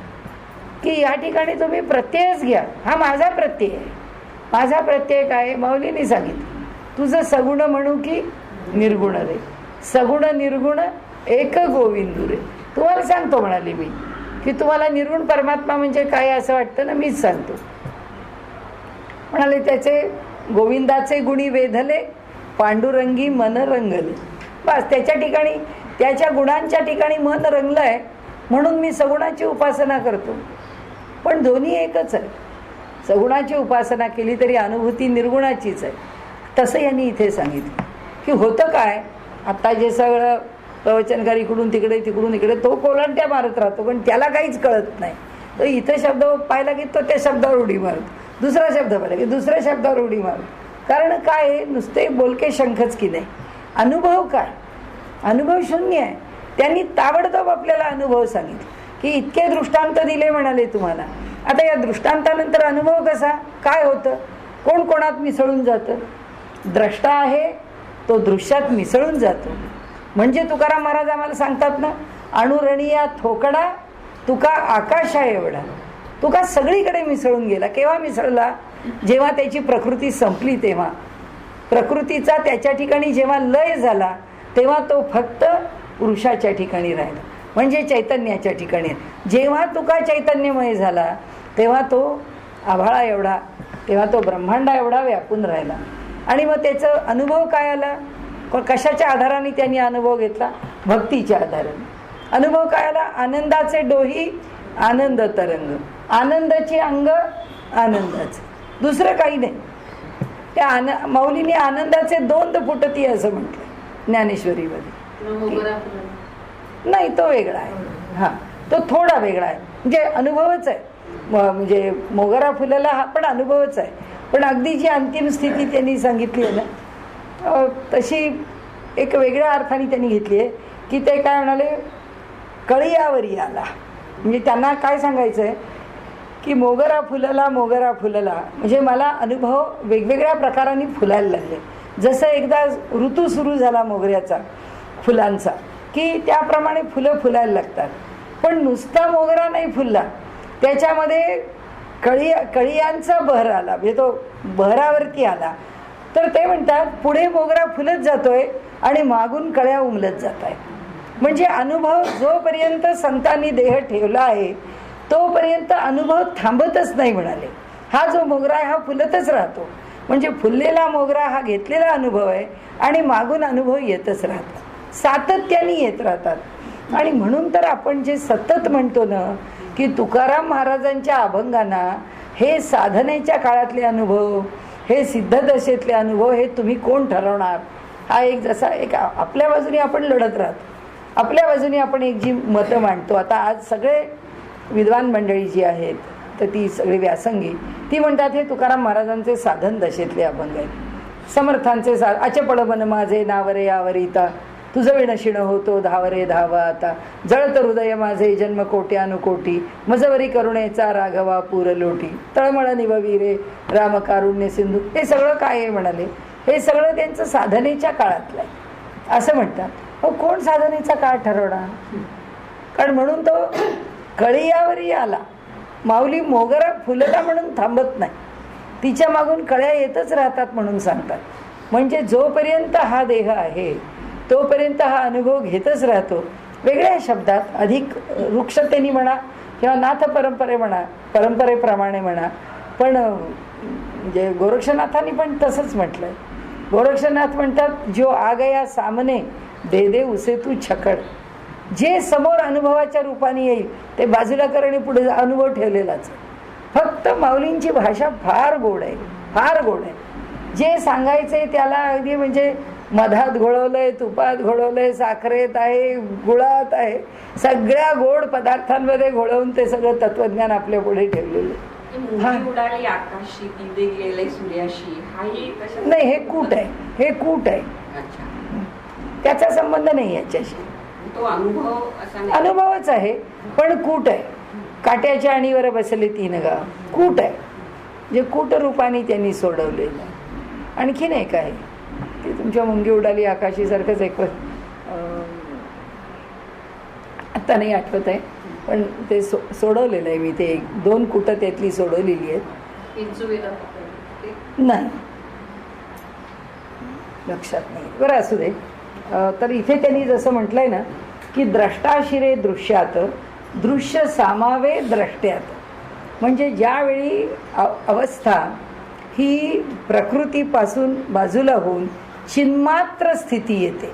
की या ठिकाणी तुम्ही प्रत्ययच घ्या. हा माझा प्रत्यय आहे. माझा प्रत्यय काय, माऊलीने सांगितलं, तुझं सगुण म्हणू की निर्गुण रे, सगुण निर्गुण एक गोविंदू रे. तुम्हाला सांगतो म्हणाली मी, की तुम्हाला निर्गुण परमात्मा म्हणजे काय असं वाटतं ना, मीच सांगतो. म्हणाले त्याचे गोविंदाचे गुणी वेधले, पांडुरंगी मन रंगले. बस त्याच्या ठिकाणी, त्याच्या गुणांच्या ठिकाणी मन रंगलंय म्हणून मी सगुणाची उपासना करतो. पण दोन्ही एकच आहे. सगुणाची उपासना केली तरी अनुभूती निर्गुणाचीच आहे. तसं यांनी इथे सांगितलं की होतं काय, आता जे सगळं प्रवचनकार इकडून तिकडे तिकडून इकडे तो कोलांट्या मारत राहतो, पण त्याला काहीच कळत नाही. तो इथे शब्द पाहिला की तो त्या शब्दावर उडी मारतो, दुसरा शब्द पाहिला की दुसऱ्या शब्दावर उडी मारतो. कारण काय, नुसते बोलके शंखच की नाही, अनुभव काय, अनुभव शून्य आहे. त्यांनी ताबडतोब आपल्याला अनुभव सांगितले की इतके दृष्टांत दिले म्हणाले तुम्हाला. आता या दृष्टांतानंतर अनुभव कसा काय होतं, कोण कोणात मिसळून जातं. द्रष्टा आहे तो दृश्यात मिसळून जातो. म्हणजे तुकाराम महाराज आम्हाला सांगतात ना, अणुरणीया थोकडा तुका आकाशा एवढा. तुका सगळीकडे मिसळून गेला. केव्हा मिसळला, जेव्हा त्याची प्रकृती संपली, तेव्हा प्रकृतीचा त्याच्या ठिकाणी जेव्हा लय झाला तेव्हा तो फक्त पुरुषाच्या ठिकाणी राहिला. म्हणजे चैतन्याच्या ठिकाणी. जेव्हा तुका चैतन्यमय झाला तेव्हा तो आभाळा एवढा, तेव्हा तो ब्रह्मांडा एवढा व्यापून राहिला. आणि मग त्याचा अनुभव काय आला? कशाच्या आधाराने त्यांनी अनुभव घेतला? भक्तीच्या आधाराने. अनुभव काय आला? आनंदाचे डोही आनंद तरंग, आनंदाची अंग आनंदाच, दुसरं काही नाही. त्या माऊलीने आनंदाचे दोन फुटती असं म्हटलं ज्ञानेश्वरीमध्ये. नाही, तो वेगळा आहे. हा, तो थोडा वेगळा आहे. म्हणजे अनुभवच आहे. म्हणजे मोगरा फुलाला हा पण अनुभवच आहे. पण अगदी जी अंतिम स्थिती त्यांनी सांगितली आहे ना, तशी एक वेगळ्या अर्थाने त्यांनी घेतली आहे की ते काय म्हणाले, कळियावरी आला. म्हणजे त्यांना काय सांगायचं आहे की मोगरा फुलला, मोगरा फुलला, म्हणजे मला अनुभव वेगवेगळ्या प्रकाराने फुलायला लागले. जसं एकदा ऋतू सुरू झाला मोगऱ्याचा, फुलांचा, की त्याप्रमाणे फुलं फुलायला लागतात. पण नुसता मोगरा नाही फुलला, त्याच्यामध्ये कळियांचा बहर आला, म्हणजे तो बहरावरती आला. तर ते म्हणतात पुढे मोगरा फुलत जातोय आणि मागून कळ्या उमलत जात आहेत. म्हणजे अनुभव जोपर्यंत संतांनी देह ठेवला आहे तोपर्यंत अनुभव थांबतच नाही म्हणाले. हा जो मोगरा आहे हा फुलतच राहतो. म्हणजे फुललेला मोगरा हा घेतलेला अनुभव आहे आणि मागून अनुभव येतच राहतात, सातत्याने येत राहतात. आणि म्हणून तर आपण जे सतत म्हणतो ना की तुकाराम महाराजांच्या अभंगांना हे साधनेच्या काळातले अनुभव, हे सिद्धदशेतले अनुभव, हे तुम्ही कोण ठरवणार? हा एक जसा एक आपल्या बाजूने आपण लढत राहतो, आपल्या बाजूने आपण एक जी मतं मांडतो. आता आज सगळे विद्वान मंडळी जी आहेत तर ती सगळी व्यासंगी ती म्हणतात हे तुकाराम महाराजांचे साधन दशेतले अभंग आहेत. समर्थांचे अचपळ मन माझे नावरे यावरिता, तुझं विणशिण होतो धावरे धावा आता, जळत हृदय माझे जन्म कोट्यानुकोटी, मजवरी करुणेचा राघवा पूर लोटी, तळमळ निववीरे राम कारुण्य सिंधू. हे सगळं काय आहे म्हणाले? हे सगळं त्यांचं साधनेच्या काळातलं आहे असं म्हणतात. हो, कोण साधनेचा काळ ठरवणार? कारण म्हणून तो कळियावरी आला. माऊली मोगरा फुलला म्हणून थांबत नाही, तिच्या मागून कळ्या येतच राहतात म्हणून सांगतात. म्हणजे जोपर्यंत हा देह आहे तोपर्यंत हा अनुभव घेतच राहतो. वेगळ्या शब्दात अधिक वृक्षतेने म्हणा किंवा नाथ परंपरेप्रमाणे म्हणा, पण म्हणजे गोरक्षनाथांनी पण तसंच म्हटलंय. गोरक्षनाथ म्हणतात जो आ गया सामने दे दे उसे तू छकड. जे समोर अनुभवाच्या रूपाने येईल ते बाजूला करणे, पुढे अनुभव ठेवलेलाच. फक्त माऊलींची भाषा फार गोड आहे, फार गोड आहे. जे सांगायचंय त्याला अगदी म्हणजे मधात घोळवलंय, तुपात घोळवलंय, साखरेत आहे, गुळात आहे, सगळ्या गोड पदार्थांमध्ये घोळवून ते सगळं तत्वज्ञान आपल्या पुढे ठेवलेलं. उडाली आकाशी दिवे गेले सूर्याशी, नाही, हे कूट आहे, हे कूट आहे. त्याचा संबंध नाही याच्याशी. तो अनुभवच आहे पण कूट आहे. काट्याच्या आणीवर बसले तीन गाव, कूट आहे. जे कूट रूपाने त्यांनी सोडवलेलं. आणखीन एक आहे ते तुमच्या मुंगी उडाली आकाशी सारखंच एक, आता नाही आठवत आहे, पण ते सोडवलेलं आहे मी. ते एक दोन कूट त्यातली सोडवलेली आहेत. नाही, लक्षात नाही, बरं असू दे. तर इथे त्यांनी जसं म्हटलंय ना की द्रष्टाशिरे दृश्यात, दृश्य सामावे द्रष्ट्यात. म्हणजे ज्यावेळी अवस्था ही प्रकृतीपासून बाजूला होऊन चिन्मात्र स्थिती येते,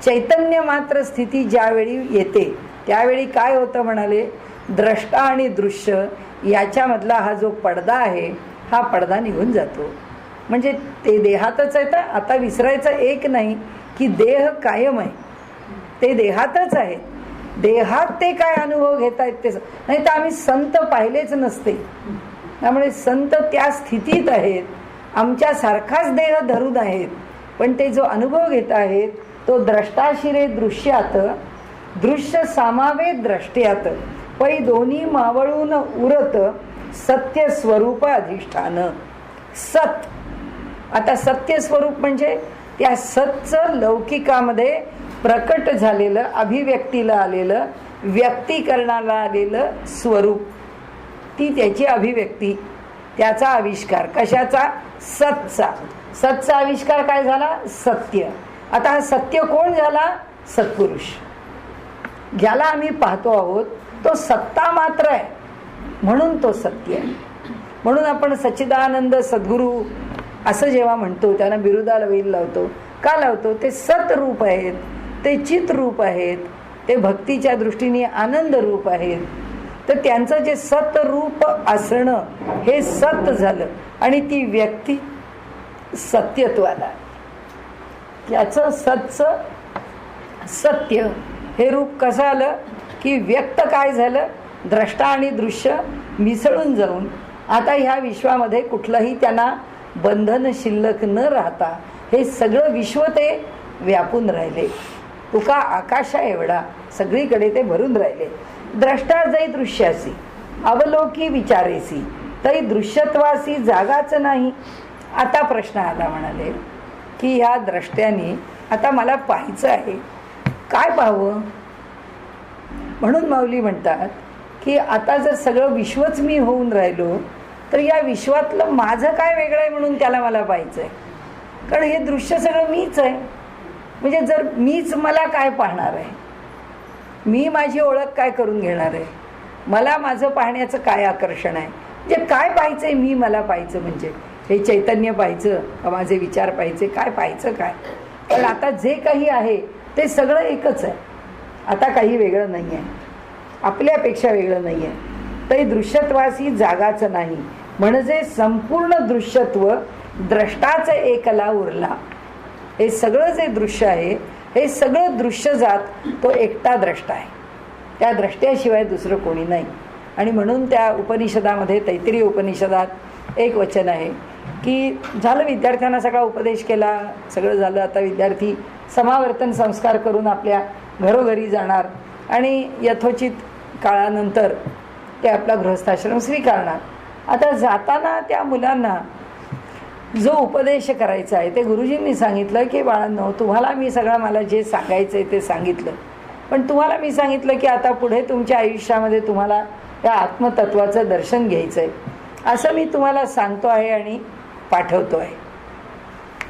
चैतन्य मात्र स्थिती ज्यावेळी येते त्यावेळी काय होतं म्हणाले, द्रष्टा आणि दृश्य याच्यामधला हा जो पडदा आहे हा पडदा निघून जातो. म्हणजे ते देहातच आहे. तर आता विसरायचं एक नाही की देह कायम आहे, ते देहातच आहे. देहात ते काय अनुभव घेत आहेत ते नाही तर आम्ही संत पाहिलेच नसते. त्यामुळे संत त्या स्थितीत आहेत, आमच्यासारखाच देह धरून आहेत, पण ते जो अनुभव घेत आहेत तो द्रष्टाशिरे दृश्यात, दृश्य सामावे द्रष्ट्यात, पै दोन्ही मावळून उरत सत्य स्वरूप अधिष्ठान. सत, आता सत्य स्वरूप म्हणजे त्या सतचं लौकिकामध्ये प्रकट झालेलं, अभिव्यक्तीला आलेलं, व्यक्तीकरणाला आलेलं स्वरूप, ती त्याची अभिव्यक्ती, त्याचा आविष्कार. कशाचा? सतचा. सतचा आविष्कार काय झाला? सत्य. आता हा सत्य कोण झाला? सत्पुरुष. ज्याला आम्ही पाहतो आहोत तो सत्ता मात्र आहे, म्हणून तो सत्य आहे. म्हणून आपण सच्चिदानंद सद्गुरू असं जेव्हा म्हणतो, त्यांना बिरुदाला वेल लावतो. का लावतो? ते सतरूप आहेत, ते चितरूप आहेत, ते भक्तीच्या दृष्टीने आनंद रूप आहेत. तर त्यांचं जे सतरूप असणं हे सत झालं आणि ती व्यक्ती सत्यत्वाला, याचं सतचं सत्य हे रूप कसं आलं की व्यक्त काय झालं, द्रष्टा आणि दृश्य मिसळून जाऊन आता ह्या विश्वामध्ये कुठलंही त्यांना बंधन शिल्लक न राहता हे सगळं विश्व ते व्यापून राहिले. तुका आकाशा एवढा सगळीकडे ते भरून राहिले. द्रष्टा जै दृश्यासी अवलोकी विचारेसी तै दृश्यत्वासी जागाच नाही. आता प्रश्न आला म्हणाले की ह्या द्रष्ट्याने आता मला पाहायचं आहे, काय पाहावं? म्हणून माऊली म्हणतात की आता जर सगळं विश्वच मी होऊन राहिलो तर या विश्वातलं माझं काय वेगळं आहे म्हणून त्याला मला पाहायचं आहे. कारण हे दृश्य सगळं मीच आहे. म्हणजे जर मीच मला काय पाहणार आहे, मी माझी ओळख काय करून घेणार आहे, मला माझं पाहण्याचं काय आकर्षण आहे, म्हणजे काय पाहायचं आहे, मी मला पाहायचं म्हणजे हे चैतन्य पाहायचं का माझे विचार पाहायचे, काय पाहायचं काय? पण आता जे काही आहे ते सगळं एकच आहे. आता काही वेगळं नाही आहे, आपल्यापेक्षा वेगळं नाही आहे. ते दृश्यत्वासी जागाच नाही, म्हणजे संपूर्ण दृश्यत्व द्रष्टाच एकला उरला. हे सगळं जे दृश्य आहे हे सगळं दृश्य जात तो एकटा द्रष्टा आहे, त्या द्रष्ट्याशिवाय दुसरं कोणी नाही. आणि म्हणून त्या उपनिषदामध्ये तैत्तिरीय उपनिषदात एक वचन आहे की झालं विद्यार्थ्यांना सगळा उपदेश केला, सगळं झालं, आता विद्यार्थी समावर्तन संस्कार करून आपल्या घरोघरी जाणार आणि यथोचित काळानंतर ते आपला गृहस्थाश्रम स्वीकारणार. आता जाताना त्या मुलांना जो उपदेश करायचा आहे ते गुरुजींनी सांगितलं की बाळांनो, तुम्हाला मी सगळं मला जे सांगायचं आहे ते सांगितलं, पण तुम्हाला मी सांगितलं की आता पुढे तुमच्या आयुष्यामध्ये तुम्हाला या आत्मतत्वाचं दर्शन घ्यायचं आहे, असं मी तुम्हाला सांगतो आहे आणि पाठवतो आहे.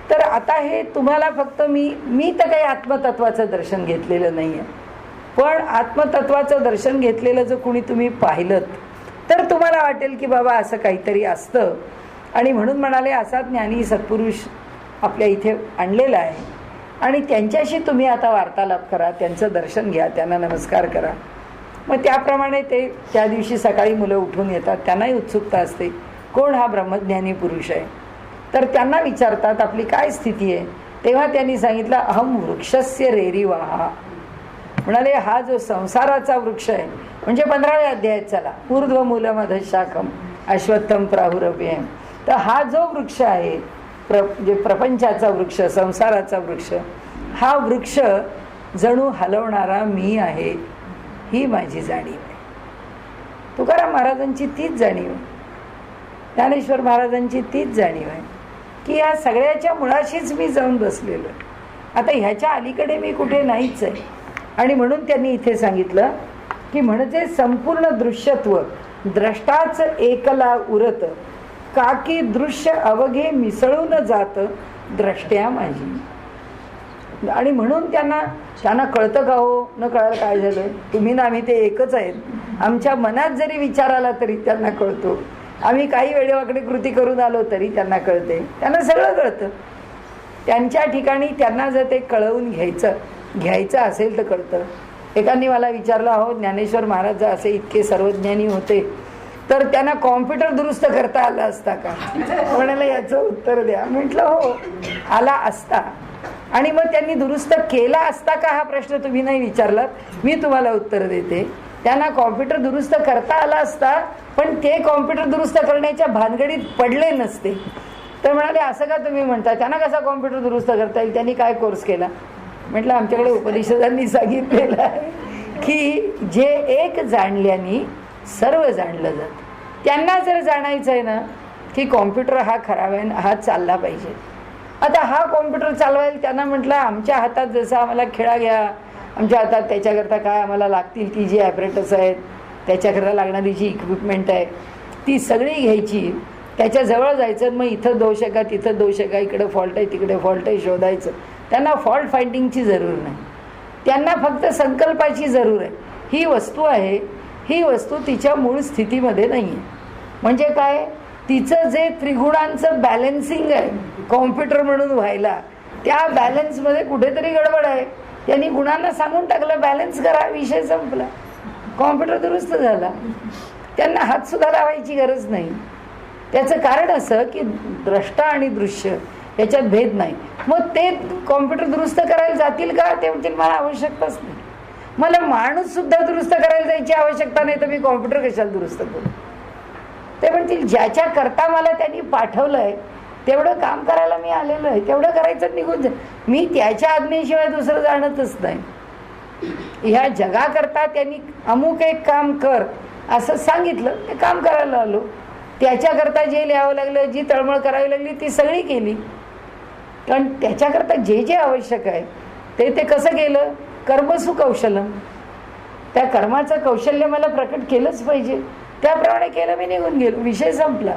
तर आता हे तुम्हाला फक्त मी तर काही आत्मतत्वाचं दर्शन घेतलेलं नाही आहे, पण आत्मतत्वाचं दर्शन घेतलेलं जर कुणी तुम्ही पाहिलं तर तुम्हाला वाटेल की बाबा असं काहीतरी असतं. आणि म्हणून म्हणाले असा ज्ञानी सत्पुरुष आपल्या इथे आणलेला आहे आणि त्यांच्याशी तुम्ही आता वार्तालाप करा, त्यांचं दर्शन घ्या, त्यांना नमस्कार करा. मग त्याप्रमाणे ते त्या दिवशी सकाळी मुलं उठून येतात, त्यांनाही उत्सुकता असते कोण हा ब्रह्मज्ञानी पुरुष आहे. तर त्यांना विचारतात आपली काय स्थिती आहे. तेव्हा त्यांनी सांगितलं अहम वृक्षस्य रेरिवाहा. म्हणाले हा जो संसाराचा वृक्ष आहे म्हणजे 15व्या अध्यायात चला ऊर्ध्व मूलमध शाखम अश्वत्थम प्राहुरव्ययम. तर हा जो वृक्ष आहे जे प्रपंचाचा वृक्ष, संसाराचा वृक्ष, हा वृक्ष जणू हलवणारा मी आहे, ही माझी जाणीव आहे. तुकाराम महाराजांची तीच जाणीव आहे, ज्ञानेश्वर महाराजांची तीच जाणीव आहे की या सगळ्याच्या मुळाशीच मी जाऊन बसलेलो आहे, आता ह्याच्या अलीकडे मी कुठे नाहीच आहे. आणि म्हणून त्यांनी इथे सांगितलं की म्हणजे संपूर्ण दृश्यत्व द्रष्टाच एकला उरत, का की दृश्य अवघे मिसळून जात द्रष्ट्या माझी. आणि म्हणून त्यांना कळतं का हो, न कळायला काय झालं, तुम्ही ना आम्ही ते एकच आहेत. आमच्या मनात जरी विचार आला तरी त्यांना कळतो, आम्ही काही वेळेवाकडे कृती करून आलो तरी त्यांना कळते, त्यांना सगळं कळतं. त्यांच्या ठिकाणी त्यांना जर ते कळवून घ्यायचं असेल तर कळतं. एकाने मला विचारलं, अहो ज्ञानेश्वर महाराज असे इतके सर्वज्ञानी होते तर त्यांना कॉम्प्युटर दुरुस्त करता आला असता का? म्हणाले याचं उत्तर द्या. म्हटलं हो आला असता, आणि मग त्यांनी दुरुस्त केला असता का हा प्रश्न तुम्ही नाही विचारलात, मी तुम्हाला उत्तर देते. त्यांना कॉम्प्युटर दुरुस्त करता आला असता, पण ते कॉम्प्युटर दुरुस्त करण्याच्या भानगडीत पडले नसते. तर म्हणाले असं का तुम्ही म्हणता, त्यांना कसा कॉम्प्युटर दुरुस्त करता येईल, त्यांनी काय कोर्स केला? म्हटलं आमच्याकडे उपनिषदांनी सांगितलेलं आहे की जे एक जाणल्याने सर्व जाणलं जातं. त्यांना जर जाणायचं आहे ना की कॉम्प्युटर हा खराब आहे, हा चालला पाहिजे. आता हा कॉम्प्युटर चालवायला त्यांना म्हटलं आमच्या हातात जसं आम्हाला खेळा घ्या, आमच्या हातात त्याच्याकरता काय आम्हाला लागतील ती जी ॲपरेटस आहेत, त्याच्याकरता लागणारी जी इक्विपमेंट आहे ती सगळी घ्यायची, त्याच्याजवळ जायचं, मग इथं दोष आहे का तिथं दोष आहे का, इकडे फॉल्ट आहे तिकडे फॉल्ट आहे शोधायचं. त्यांना फॉल्ट फाइंडिंगची जरूर नाही. त्यांना फक्त संकल्पाची जरूर आहे. ही वस्तू आहे, ही वस्तू तिच्या मूळ स्थितीमध्ये नाही आहे. म्हणजे काय, तिचं जे त्रिगुणांचं बॅलन्सिंग आहे कॉम्प्युटर म्हणून व्हायला, त्या बॅलन्समध्ये कुठेतरी गडबड आहे. त्यांनी गुणांना सांगून टाकलं बॅलन्स करा, विषय संपला, कॉम्प्युटर दुरुस्त झाला. त्यांना हातसुद्धा लावायची गरज नाही. त्याचं कारण असं की द्रष्टा आणि दृश्य याच्यात भेद नाही. मग ते कॉम्प्युटर दुरुस्त करायला जातील का? ते म्हणतील मला आवश्यकताच नाही. मला माणूस सुद्धा दुरुस्त करायला जायची आवश्यकता नाही, तर मी कॉम्प्युटर कशाला दुरुस्त करू? ते म्हणतील ज्याच्या करता मला त्यांनी पाठवलंय तेवढं काम करायला मी आलेलो आहे, तेवढं करायचं निघून जा. मी त्याच्या आज्ञेशिवाय दुसरं जाणतच नाही. ह्या जगाकरता त्यांनी अमुक एक काम कर असं सांगितलं, ते काम करायला आलो. त्याच्याकरता जे लिहावं लागलं, जी तळमळ करावी लागली ती सगळी केली. कारण त्याच्याकरता जे जे आवश्यक आहे ते कसं केलं? कर्मसु कौशलम. त्या कर्माचं कौशल्य मला प्रकट केलंच पाहिजे, त्याप्रमाणे केलं, मी निघून गेलो, विषय संपला.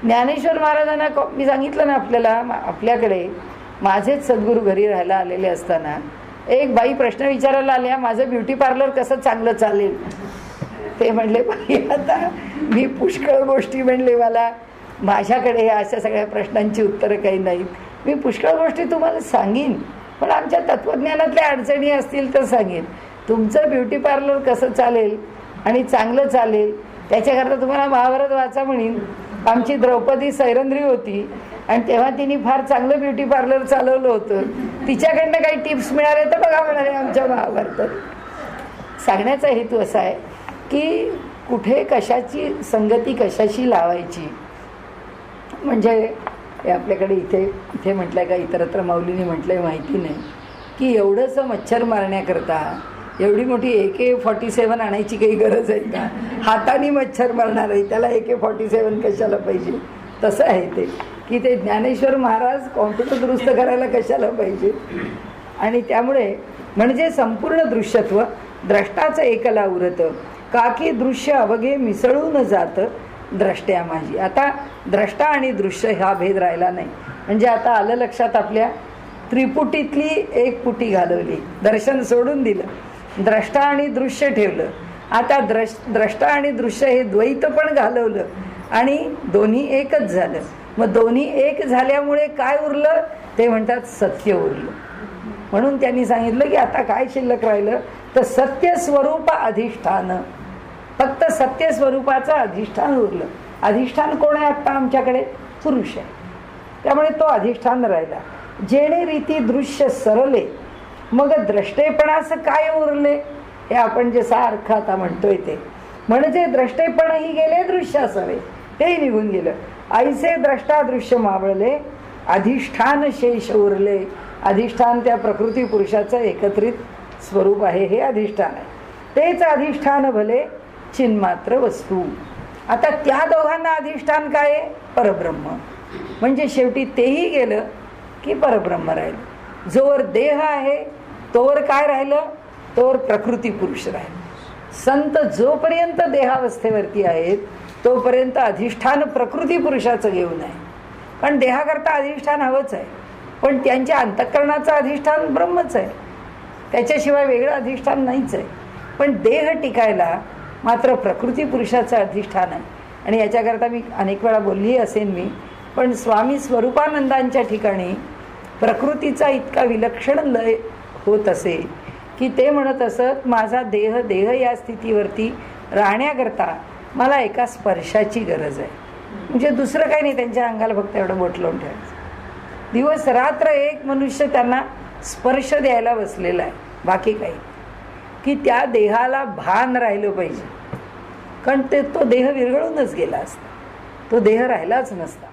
ज्ञानेश्वर महाराजांना मी सांगितलं ना, आपल्याकडे माझेच सद्गुरू घरी राहायला आलेले असताना एक बाई प्रश्न विचारायला आल्या, माझं ब्युटी पार्लर कसं चांगलं चालेल? ते म्हणले बाई आता मी पुष्कळ गोष्टी, म्हणले मला माझ्याकडे अशा सगळ्या प्रश्नांची उत्तरं काही नाहीत. मी पुष्कळ गोष्टी तुम्हाला सांगेन, पण आमच्या तत्वज्ञानातल्या अडचणी असतील तर सांगेन. तुमचं ब्युटी पार्लर कसं चालेल आणि चांगलं चालेल त्याच्याकरता तुम्हाला महाभारत वाचा म्हणेन. आमची द्रौपदी सैरंद्री होती आणि तेव्हा तिने फार चांगलं ब्युटी पार्लर चालवलं होतं. तिच्याकडनं काही टिप्स मिळाले तर बघा म्हणाले आमच्या महाभारतात. सांगण्याचा हेतू असा आहे की कुठे कशाची संगती कशाशी लावायची. म्हणजे आपल्याकडे इथे म्हटलंय का, इतरत्र माऊलीने म्हटलंय माहिती नाही, की एवढंसं मच्छर मारण्याकरता एवढी मोठी AK-47 आणायची काही गरज आहे का? हाताने मच्छर मारणार आहे, त्याला AK-47 कशाला पाहिजे? तसं आहे ते, की ते ज्ञानेश्वर महाराज कॉम्प्युटर दुरुस्त करायला कशाला पाहिजे? आणि त्यामुळे म्हणजे संपूर्ण दृश्यत्व द्रष्टाचं एकला उरत, काकी दृश्य अवघे मिसळून जात द्रष्ट्या माझी. आता द्रष्टा आणि दृश्य हा भेद राहिला नाही. म्हणजे आता आलं लक्षात, आपल्या त्रिपुटीतली एक पुटी घालवली, दर्शन सोडून दिलं, द्रष्टा आणि दृश्य ठेवलं. आता द्रष्टा आणि दृश्य हे द्वैत पण घालवलं आणि दोन्ही एकच झालं. मग दोन्ही एक झाल्यामुळे काय उरलं? ते म्हणतात सत्य उरलं. म्हणून त्यांनी सांगितलं की आता काय शिल्लक राहिलं तर सत्य स्वरूप अधिष्ठान. फक्त सत्य स्वरूपाचं अधिष्ठान उरलं. अधिष्ठान कोण आहे? आता आमच्याकडे पुरुष आहे, त्यामुळे तो अधिष्ठान राहिला. जेणे रीती दृश्य सरले मग द्रष्टेपणाचं काय उरले? हे आपण जे सारखं आता म्हणतोय ते म्हणजे द्रष्टेपणही गेले, दृश्य असावे तेही निघून गेलं. ऐसे द्रष्टा दृश्य मावळले अधिष्ठान शेष उरले. अधिष्ठान त्या प्रकृती पुरुषाचं एकत्रित स्वरूप आहे, हे अधिष्ठान आहे. तेच अधिष्ठान भले चिन्मात्र वस्तू. आता त्या दोघांना अधिष्ठान काय आहे? परब्रह्म. म्हणजे शेवटी तेही गेलं की परब्रह्म राहिलं. जोवर देह आहे तोवर काय राहिलं? तोवर प्रकृती पुरुष राहिलं. संत जोपर्यंत देहावस्थेवरती आहेत तोपर्यंत अधिष्ठान प्रकृती पुरुषाचं घेऊन आहे. कारण देहाकरता अधिष्ठान हवंच आहे, पण त्यांच्या अंतःकरणाचं अधिष्ठान ब्रह्मच आहे, त्याच्याशिवाय वेगळं अधिष्ठान नाहीच आहे. पण देह टिकायला मात्र प्रकृती पुरुषाचं अधिष्ठान आहे. आणि याच्याकरता मी अनेक वेळा बोलली असेन मी, पण स्वामी स्वरूपानंदांच्या ठिकाणी प्रकृतीचा इतका विलक्षण लय होत असे की ते म्हणत असत, माझा देह या स्थितीवरती राहण्याकरता मला एका स्पर्शाची गरज आहे. म्हणजे दुसरं काही नाही, त्यांच्या अंगाला फक्त एवढं बोट लावून ठेवायचं. दिवस रात्र एक मनुष्य त्यांना स्पर्श द्यायला बसलेला आहे, बाकी काही. की त्या देहाला भान राहिलं पाहिजे, कारण तो देह विरघळूनच गेला असता, तो देह राहिलाच नसता.